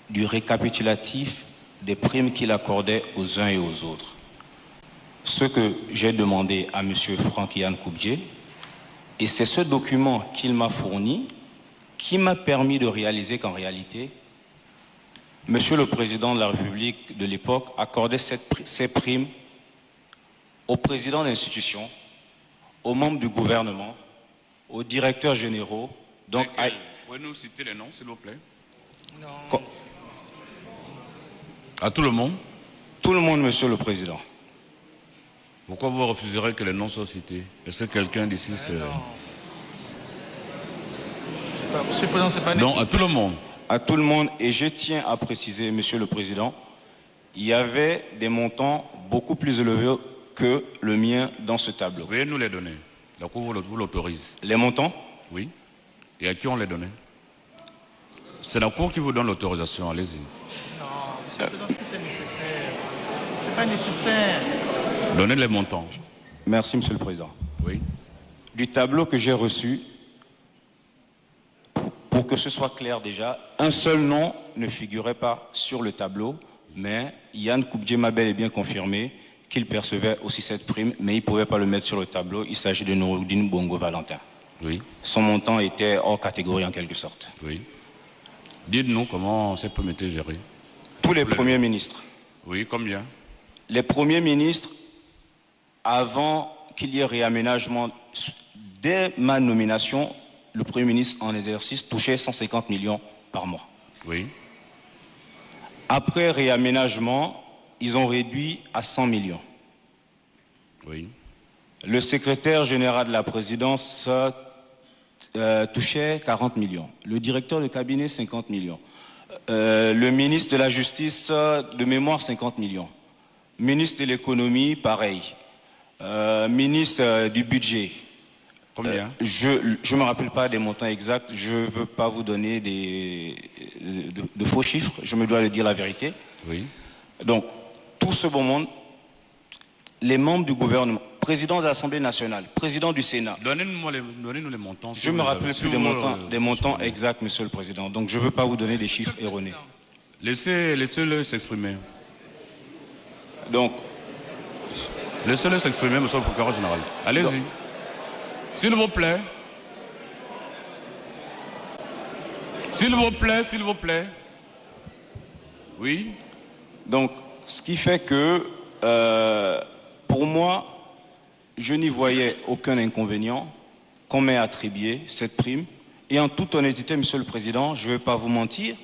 du récapitulatif des primes qu'il accordait aux uns et aux autres. Ce que j'ai demandé à M. Franck-Yann Koubdje, et c'est ce document qu'il m'a fourni qui m'a permis de réaliser qu'en réalité, M. le Président de la République de l'époque accordait ces primes aux présidents d'institutions, aux membres du gouvernement, aux directeurs généraux. Donc, pouvez-nous citer les noms, s'il vous plaît? Non. À tout le monde? Tout le monde, Monsieur le Président. Pourquoi vous refuserez que les noms soient cités? Est-ce que quelqu'un d'ici se... Monsieur le Président, c'est pas nécessaire. Non, à tout le monde. À tout le monde, et je tiens à préciser, Monsieur le Président, il y avait des montants beaucoup plus élevés que le mien dans ce tableau. Veuillez nous les donner. La Cour vous l'autorise. Les montants? Oui. Et à qui on les donnait? C'est la Cour qui vous donne l'autorisation, allez-y. Non, Monsieur le Président, est-ce que c'est nécessaire? C'est pas nécessaire. Donnez les montants. Merci, Monsieur le Président. Oui. Du tableau que j'ai reçu, pour que ce soit clair déjà, un seul nom ne figurait pas sur le tableau, mais Yann Koubdje m'a bel et bien confirmé qu'il percevait aussi cette prime, mais il ne pouvait pas le mettre sur le tableau. Il s'agit de Nouroudine Bongo Valentin. Oui. Son montant était hors catégorie en quelque sorte. Oui. Dites-nous comment cette prime était gérée. Tous les premiers ministres. Oui, combien? Les premiers ministres, avant qu'il y ait réaménagement, dès ma nomination, le Premier ministre en exercice touchait 150 millions par mois. Oui. Après réaménagement, ils ont réduit à 100 millions. Oui. Le secrétaire général de la présidence touchait 40 millions. Le directeur de cabinet, 50 millions. Le ministre de la Justice, de mémoire, 50 millions. Ministre de l'économie, pareil. Ministre du budget. Combien? Je ne me rappelle pas des montants exacts. Je ne veux pas vous donner de faux chiffres. Je me dois de dire la vérité. Oui. Donc, tout ce beau monde, les membres du gouvernement, président de l'Assemblée nationale, président du Sénat. Donnez-nous les montants. Je ne me rappelle plus des montants exacts, Monsieur le Président. Donc, je ne veux pas vous donner des chiffres erronés. Laissez-le s'exprimer. Donc, laissez-le s'exprimer, Monsieur le procureur général. Allez-y. S'il vous plaît. S'il vous plaît, s'il vous plaît. Oui. Donc, ce qui fait que, pour moi, je n'y voyais aucun inconvénient qu'on m'ait attribué cette prime. Et en toute honnêteté, Monsieur le Président, je ne vais pas vous mentir,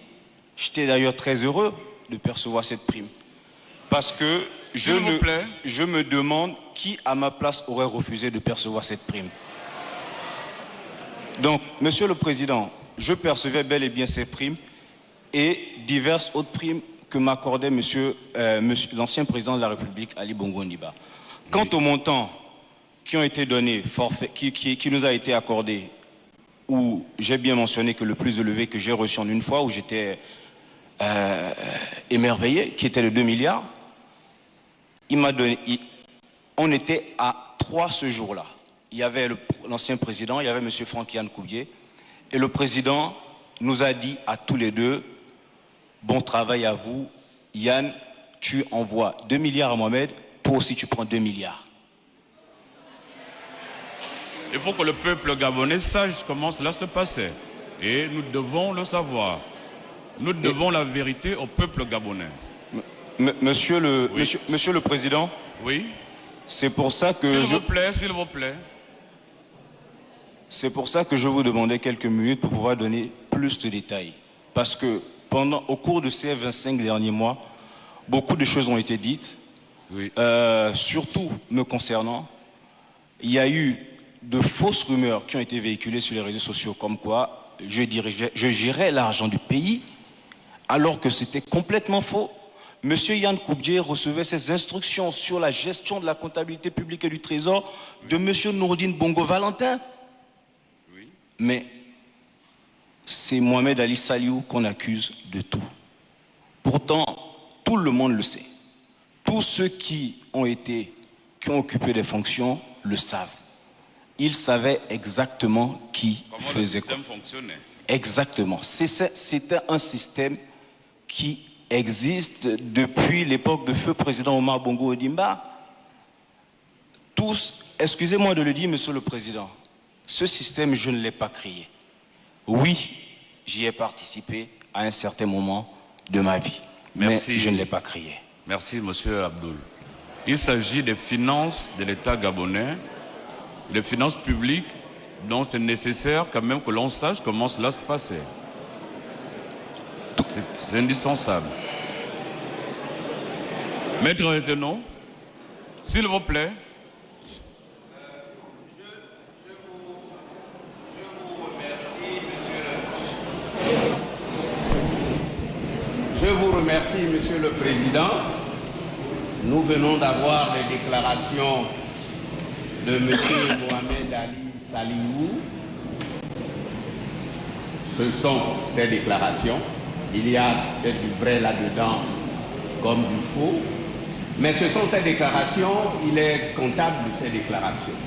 j'étais d'ailleurs très heureux de percevoir cette prime. Parce que je me demande qui, à ma place, aurait refusé de percevoir cette prime. Donc, Monsieur le Président, je percevais bel et bien ces primes et diverses autres primes que m'accordait l'ancien président de la République, Ali Bongo Ndiba. Quant aux montants qui ont été donnés, qui nous a été accordé, où j'ai bien mentionné que le plus élevé que j'ai reçu en une fois, où j'étais émerveillé, qui était de 2 milliards, il m'a donné, on était à 3 ce jour-là. Il y avait l'ancien président, il y avait M. Franck-Yann Koubdje, et le président nous a dit à tous les deux, bon travail à vous, Yann, tu envoies 2 milliards à Mohamed, toi aussi tu prends 2 milliards. Il faut que le peuple gabonais sache comment cela se passait. Et nous devons le savoir. Nous devons la vérité au peuple gabonais. Monsieur le Président, oui. C'est pour ça que s'il vous plaît. C'est pour ça que je vous demandais quelques minutes pour pouvoir donner plus de détails. Parce que au cours de ces 25 derniers mois, beaucoup de choses ont été dites. Oui. Surtout me concernant, il y a eu de fausses rumeurs qui ont été véhiculées sur les réseaux sociaux, comme quoi je gérais l'argent du pays, alors que c'était complètement faux. Monsieur Yann Koubdje recevait ses instructions sur la gestion de la comptabilité publique et du Trésor de Monsieur Nouroudine Bongo Valentin. Oui. Mais c'est Mohamed Ali Saliou qu'on accuse de tout. Pourtant, tout le monde le sait. Tous ceux qui ont été qui ont occupé des fonctions le savent. Ils savaient exactement qui faisait quoi. Comment le système fonctionnait. Exactement. C'était un système qui existe depuis l'époque de feu président Omar Bongo Ondimba. Tous, excusez-moi de le dire, monsieur le président, ce système, je ne l'ai pas créé. Oui, j'y ai participé à un certain moment de ma vie. Merci. Mais je ne l'ai pas créé. Merci, monsieur Abdoul. Il s'agit des finances de l'État gabonais, des finances publiques, donc c'est nécessaire quand même que l'on sache comment cela se passait. C'est indispensable. Maître Retenon, s'il vous plaît. Je vous remercie, Monsieur le Président. Nous venons d'avoir les déclarations de M. Mohamed Ali Salihou. Ce sont ces déclarations. Il y a peut-être du vrai là-dedans comme du faux. Mais ce sont ces déclarations, il est comptable de ces déclarations.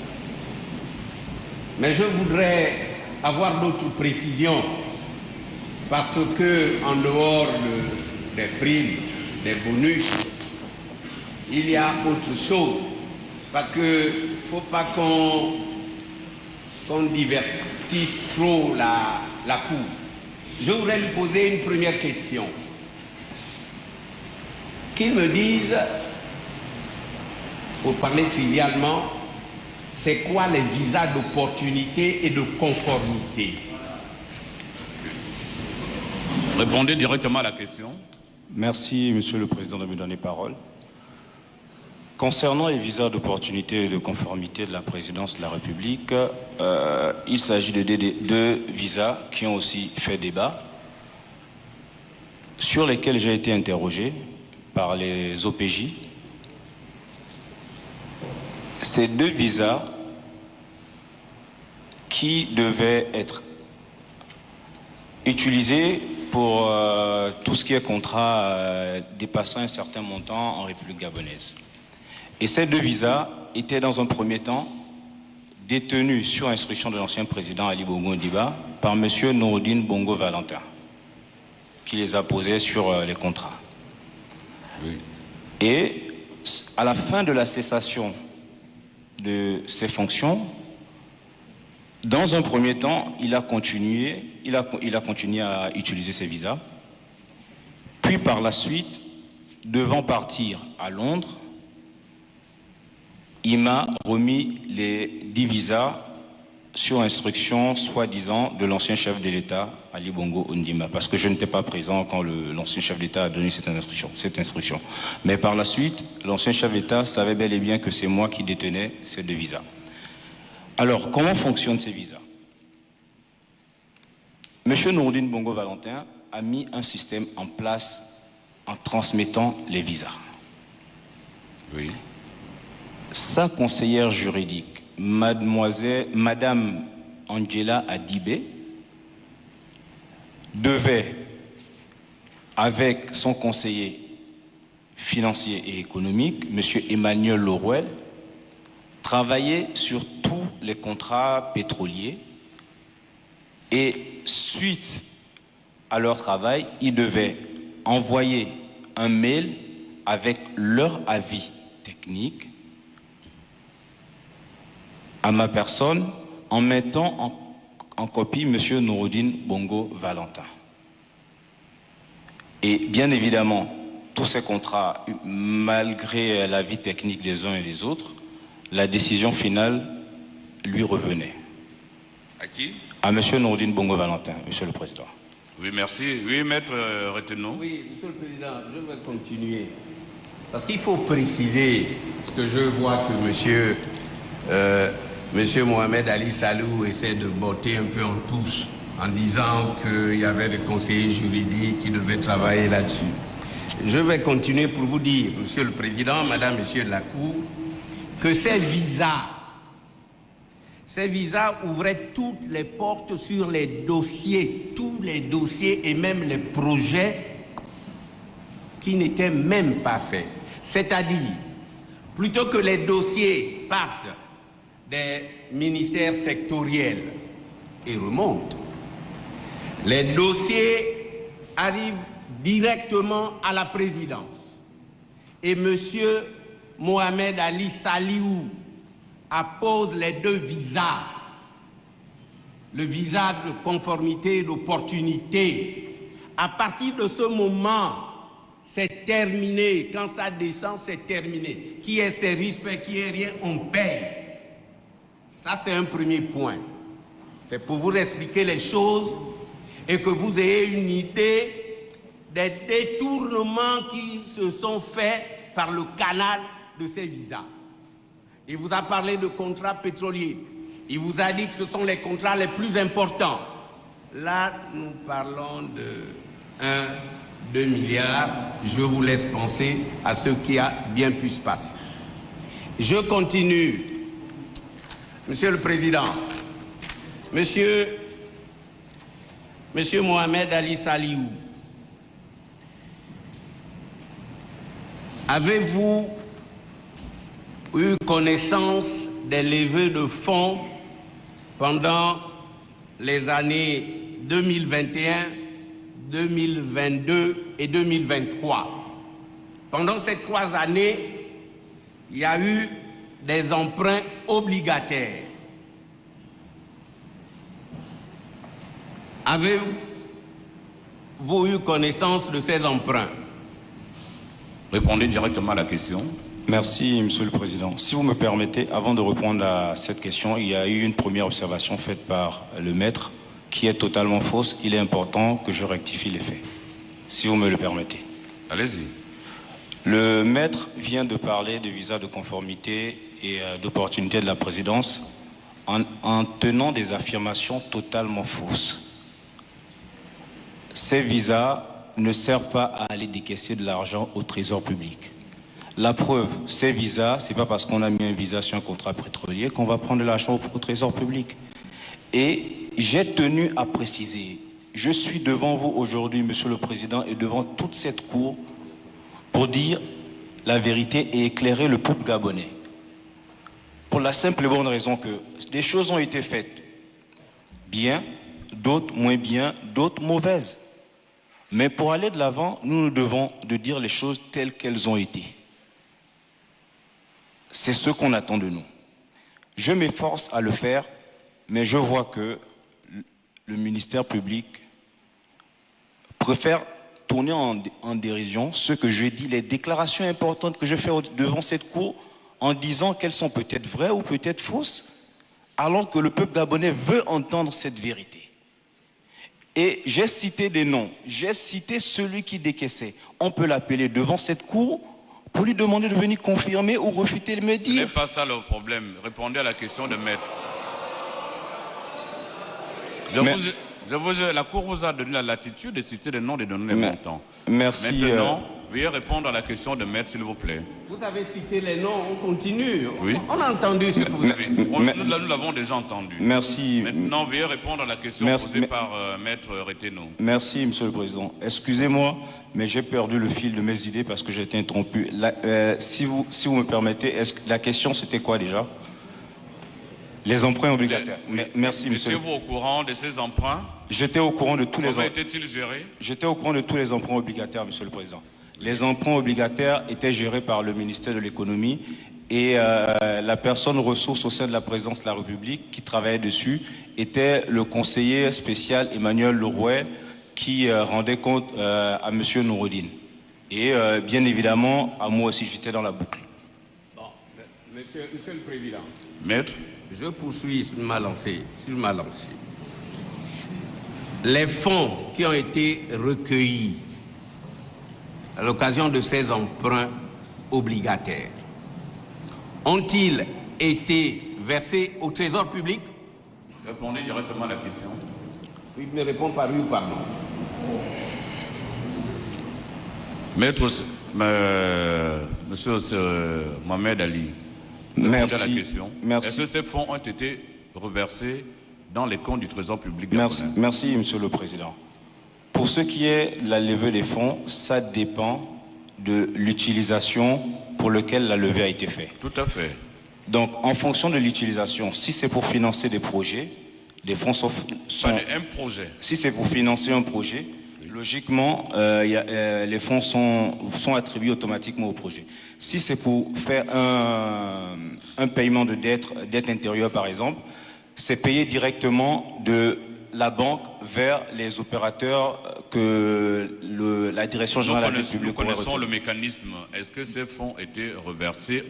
Mais je voudrais avoir d'autres précisions parce que en dehors des primes, des bonus, il y a autre chose. Parce qu'il ne faut pas qu'on divertisse trop la cour. Je voudrais lui poser une première question. Qu'il me dise, pour parler trivialement, c'est quoi les visas d'opportunité et de conformité? Répondez directement à la question. Merci, Monsieur le Président, de me donner parole. Concernant les visas d'opportunité et de conformité de la présidence de la République, il s'agit de deux visas qui ont aussi fait débat, sur lesquels j'ai été interrogé par les OPJ. Ces deux visas qui devaient être utilisés pour tout ce qui est contrat dépassant un certain montant en République gabonaise. Et ces deux visas étaient dans un premier temps détenus sur instruction de l'ancien président Ali Bongo Ondimba par M. Noureddine Bongo Valentin, qui les a posés sur les contrats. Oui. Et à la fin de la cessation de ses fonctions, dans un premier temps, il a continué à utiliser ces visas. Puis par la suite, devant partir à Londres, il m'a remis les 10 visas sur instruction, soi-disant, de l'ancien chef de l'État, Ali Bongo Ondimba, parce que je n'étais pas présent quand l'ancien chef d'État a donné cette instruction. Mais par la suite, l'ancien chef d'État savait bel et bien que c'est moi qui détenais ces 2 visas. Alors, comment fonctionnent ces visas? Monsieur Noureddine Bongo Valentin a mis un système en place en transmettant les visas. Oui. Sa conseillère juridique, Madame Angela Adibé, devait, avec son conseiller financier et économique, M. Emmanuel Laurouel, travailler sur tous les contrats pétroliers et suite à leur travail, ils devaient envoyer un mail avec leur avis technique à ma personne en mettant en copie M. Noureddine Bongo Valentin. Et bien évidemment, tous ces contrats, malgré l'avis technique des uns et des autres, la décision finale lui revenait. À qui? À M. Noureddine Bongo Valentin, Monsieur le Président. Oui, merci. Oui, Maître Retenon. Oui, Monsieur le Président, je vais continuer. Parce qu'il faut préciser, parce que je vois que Monsieur Mohamed Ali Salihou essaie de botter un peu en touche en disant qu'il y avait des conseillers juridiques qui devaient travailler là-dessus. Je vais continuer pour vous dire, Monsieur le Président, Madame, Monsieur de la Cour, que ces visas ouvraient toutes les portes sur les dossiers, tous les dossiers et même les projets qui n'étaient même pas faits. C'est-à-dire, plutôt que les dossiers partent des ministères sectoriels et remontent, les dossiers arrivent directement à la présidence. Et M. Mohamed Ali Saliou appose les 2 visas. Le visa de conformité et d'opportunité. À partir de ce moment, c'est terminé. Quand ça descend, c'est terminé. Qui est service fait, qui est rien, on paye. Ça, c'est un premier point. C'est pour vous expliquer les choses et que vous ayez une idée des détournements qui se sont faits par le canal de ces visas. Il vous a parlé de contrats pétroliers. Il vous a dit que ce sont les contrats les plus importants. Là, nous parlons de 2 milliards. Je vous laisse penser à ce qui a bien pu se passer. Je continue. Monsieur le Président, Monsieur Mohamed Ali Saliou, avez-vous eu connaissance des levées de fonds pendant les années 2021, 2022 et 2023? Pendant ces 3 années, il y a eu des emprunts obligataires. Avez-vous eu connaissance de ces emprunts? Répondez directement à la question. Merci, Monsieur le Président. Si vous me permettez, avant de répondre à cette question, il y a eu une première observation faite par le maître qui est totalement fausse. Il est important que je rectifie les faits, si vous me le permettez. Allez-y. Le maître vient de parler de visa de conformité et d'opportunité de la présidence en tenant des affirmations totalement fausses. Ces visas ne servent pas à aller décaisser de l'argent au trésor public. La preuve, ces visas, c'est pas parce qu'on a mis un visa sur un contrat pétrolier qu'on va prendre de l'argent au trésor public. Et j'ai tenu à préciser, je suis devant vous aujourd'hui, Monsieur le Président, et devant toute cette cour pour dire la vérité et éclairer le peuple gabonais. Pour la simple et bonne raison que des choses ont été faites bien, d'autres moins bien, d'autres mauvaises. Mais pour aller de l'avant, nous devons de dire les choses telles qu'elles ont été. C'est ce qu'on attend de nous. Je m'efforce à le faire, mais je vois que le ministère public préfère tourner en dérision ce que je dis, les déclarations importantes que je fais devant cette cour, en disant qu'elles sont peut-être vraies ou peut-être fausses, alors que le peuple gabonais veut entendre cette vérité. Et j'ai cité des noms, j'ai cité celui qui décaissait. On peut l'appeler devant cette cour pour lui demander de venir confirmer ou refuter me dire. Ce n'est pas ça le problème. Répondez à la question de maître. La Cour vous a donné la latitude de citer les noms et de donner les montants. Merci. Maintenant, veuillez répondre à la question de maître, s'il vous plaît. Vous avez cité les noms, on continue. Oui. On a entendu ce que vous avez dit. Nous l'avons déjà entendu. Merci. Maintenant, veuillez répondre à la question posée par maître Reteno. Merci, Monsieur le Président. Excusez-moi, mais j'ai perdu le fil de mes idées parce que j'ai été interrompu. Si vous me permettez, la question c'était quoi déjà? Les emprunts obligataires. Merci, monsieur. Étiez-vous au courant de ces emprunts? J'étais au courant de tous les emprunts. Comment était-il géré? J'étais au courant de tous les emprunts obligataires, Monsieur le Président. Les emprunts obligataires étaient gérés par le ministère de l'économie et la personne ressource au sein de la présidence de la République qui travaillait dessus était le conseiller spécial Emmanuel Leroy qui rendait compte à Monsieur Noureddine. Et bien évidemment, à moi aussi, j'étais dans la boucle. Bon, monsieur le Président. Maître. Je poursuis sur ma lancée. Les fonds qui ont été recueillis à l'occasion de ces emprunts obligataires ont-ils été versés au trésor public? Répondez directement à la question. Oui, me répond par oui ou par non. Maître, monsieur Mohamed Ali, merci. À la question. Merci. Est-ce que ces fonds ont été reversés dans les comptes du Trésor public? Merci, Monsieur le Président. Pour ce qui est de la levée des fonds, ça dépend de l'utilisation pour pour lequel la levée a été faite. Tout à fait. Donc, en fonction de l'utilisation, si c'est pour financer des projets, les fonds sont un projet. Si c'est pour financer un projet, logiquement, les fonds sont attribués automatiquement au projet. Si c'est pour faire un paiement de dette intérieure, par exemple, c'est payé directement de la banque vers les opérateurs que la direction générale du public. Nous connaissons le mécanisme. Est-ce que ces fonds étaient reversés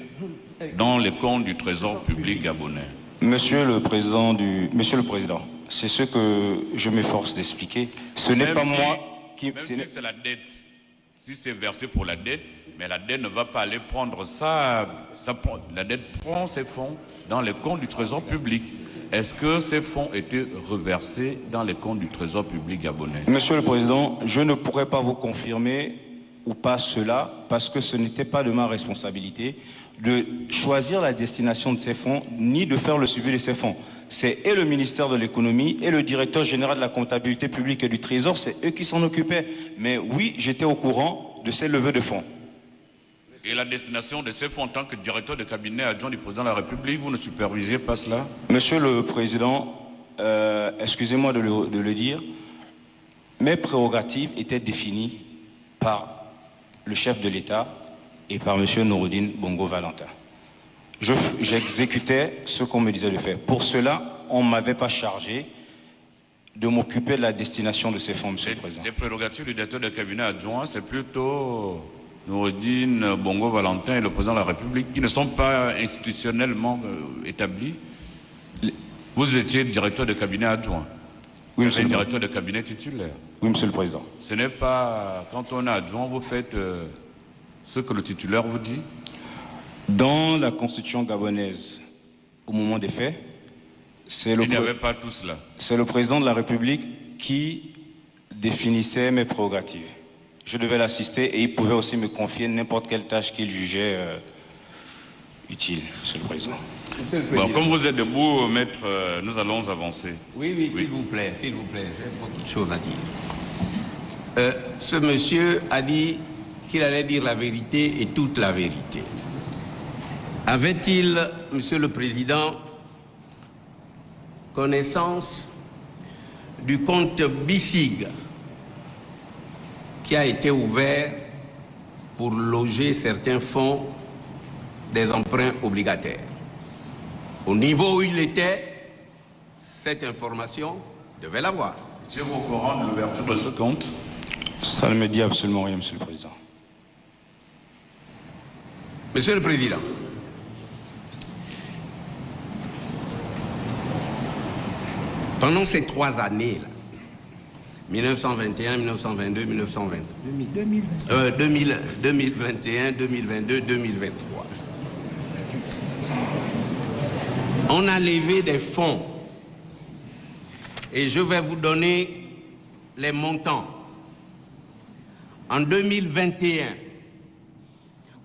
dans les comptes du Trésor public gabonais? Monsieur le Président, c'est ce que je m'efforce d'expliquer. Ce n'est pas moi qui... Même si c'est la dette, si c'est versé pour la dette, mais la dette ne va pas aller prendre ça. La dette prend ses fonds dans les comptes du Trésor public. Est-ce que ces fonds étaient reversés dans les comptes du Trésor public gabonais? Monsieur le Président, je ne pourrais pas vous confirmer ou pas cela, parce que ce n'était pas de ma responsabilité de choisir la destination de ces fonds, ni de faire le suivi de ces fonds. C'est et le ministère de l'économie et le directeur général de la comptabilité publique et du Trésor, c'est eux qui s'en occupaient. Mais oui, j'étais au courant de ces levées de fonds. Et la destination de ces fonds, en tant que directeur de cabinet adjoint du président de la République, vous ne supervisez pas cela? Monsieur le Président, excusez-moi de le dire, mes prérogatives étaient définies par le chef de l'État et par M. Noureddine Bongo Valentin. J'exécutais ce qu'on me disait de faire. Pour cela, on ne m'avait pas chargé de m'occuper de la destination de ces fonds, M. le Président. Les prérogatives du directeur de cabinet adjoint, c'est plutôt Noureddine Bongo Valentin et le président de la République, qui ne sont pas institutionnellement établis. Vous étiez directeur de cabinet adjoint. Oui, monsieur le directeur de cabinet titulaire. Oui, Monsieur le Président. Ce n'est pas, quand on est adjoint, vous faites ce que le titulaire vous dit? Dans la constitution gabonaise, au moment des faits, il n'y avait pas tout cela. C'est le président de la République qui définissait mes prérogatives. Je devais l'assister et il pouvait aussi me confier n'importe quelle tâche qu'il jugeait utile, Monsieur le Président. Bon, comme vous êtes debout, maître, nous allons avancer. Oui, s'il vous plaît, j'ai beaucoup de choses à dire. Ce monsieur a dit qu'il allait dire la vérité et toute la vérité. Avait-il, Monsieur le Président, connaissance du compte BICIG qui a été ouvert pour loger certains fonds des emprunts obligataires? Au niveau où il était, cette information devait l'avoir. Êtes-vous au courant de l'ouverture de ce compte? Ça ne me dit absolument rien, Monsieur le Président. Monsieur le Président, pendant ces 3 années-là, 1921, 1922, 1923, 2021, 2022, 2023, on a levé des fonds et je vais vous donner les montants. En 2021,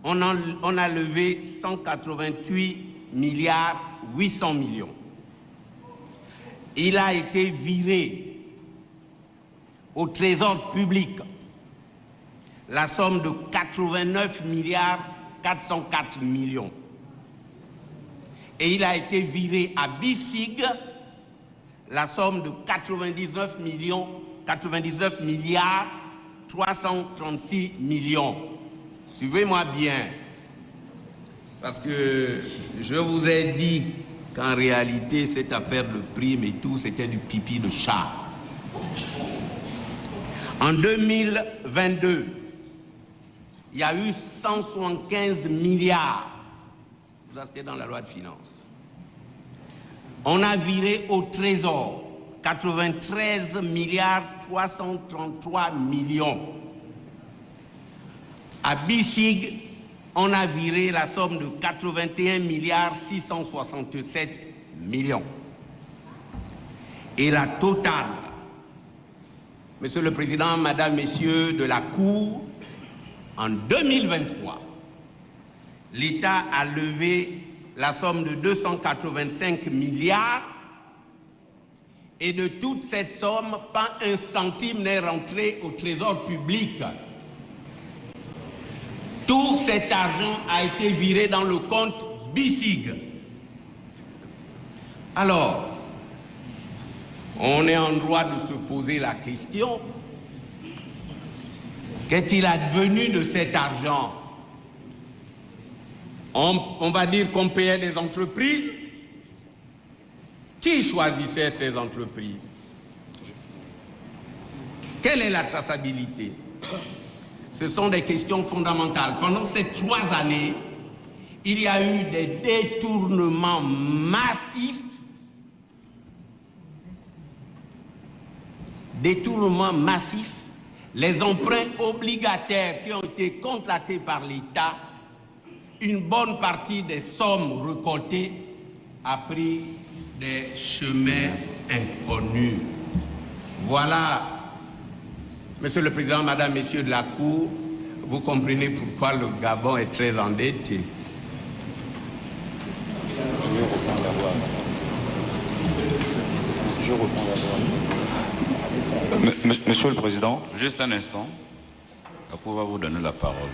on a levé 188 milliards 800 millions. Il a été viré au Trésor public la somme de 89 milliards 404 millions. Et il a été viré à BICIG la somme de 99 milliards 336 millions. Suivez-moi bien, parce que je vous ai dit qu'en réalité, cette affaire de prime et tout, c'était du pipi de chat. En 2022, il y a eu 175 milliards. Ça, c'était dans la loi de finances. On a viré au Trésor 93 milliards 333 millions. À BICIG, on a viré la somme de 81 milliards 667 millions. Et la totale, Monsieur le Président, Madame, Messieurs de la Cour, en 2023, l'État a levé la somme de 285 milliards et de toute cette somme, pas un centime n'est rentré au Trésor public. tout cet argent a été viré dans le compte BICIG. Alors, on est en droit de se poser la question, qu'est-il advenu de cet argent? On va dire qu'on payait des entreprises. Qui choisissait ces entreprises? Quelle est la traçabilité? Ce sont des questions fondamentales. Pendant ces 3 années, il y a eu des détournements massifs. Les emprunts obligataires qui ont été contractés par l'État, une bonne partie des sommes récoltées a pris des chemins inconnus. Voilà, Monsieur le Président, Madame, Messieurs de la Cour, vous comprenez pourquoi le Gabon est très endetté. Je reprends la voix. Monsieur le Président. Juste un instant. La Cour va vous donner la parole.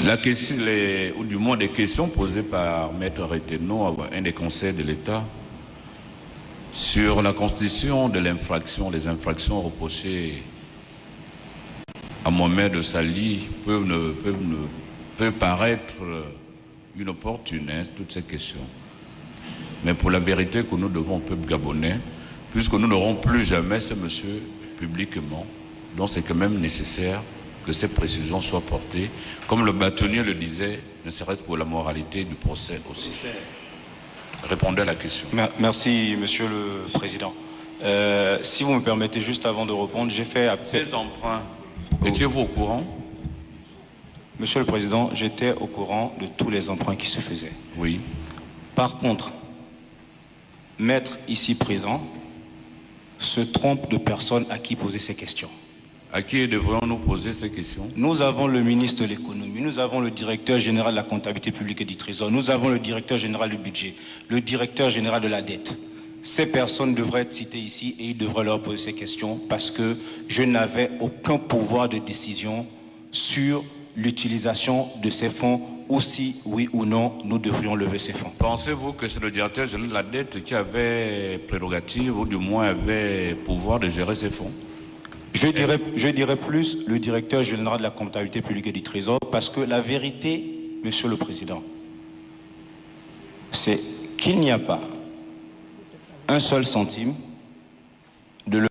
La question, ou du moins des questions posées par Maître Reteneau, un des conseils de l'État, sur la constitution de l'infraction, les infractions reprochées à Mohamed Sali peuvent paraître inopportunes, toutes ces questions. Mais pour la vérité que nous devons au peuple gabonais, puisque nous n'aurons plus jamais ce monsieur publiquement, donc c'est quand même nécessaire que ces précisions soient portées, comme le bâtonnier le disait, ne serait-ce pour la moralité du procès aussi. Répondez à la question. Merci, Monsieur le Président. Si vous me permettez, juste avant de répondre, j'ai fait appel... Ces emprunts, étiez-vous au courant? Monsieur le Président, j'étais au courant de tous les emprunts qui se faisaient. Oui. Par contre, maître ici présent se trompe de personne à qui poser ces questions. À qui devrions-nous poser ces questions? Nous avons le ministre de l'économie, nous avons le directeur général de la comptabilité publique et du trésor, nous avons le directeur général du budget, le directeur général de la dette. Ces personnes devraient être citées ici et il devrait leur poser ces questions parce que je n'avais aucun pouvoir de décision sur l'utilisation de ces fonds ou si, oui ou non, nous devrions lever ces fonds. Pensez-vous que c'est le directeur général de la dette qui avait prérogative ou du moins avait pouvoir de gérer ces fonds? Je dirais plus le directeur général de la comptabilité publique et du trésor parce que la vérité, Monsieur le Président, c'est qu'il n'y a pas un seul centime de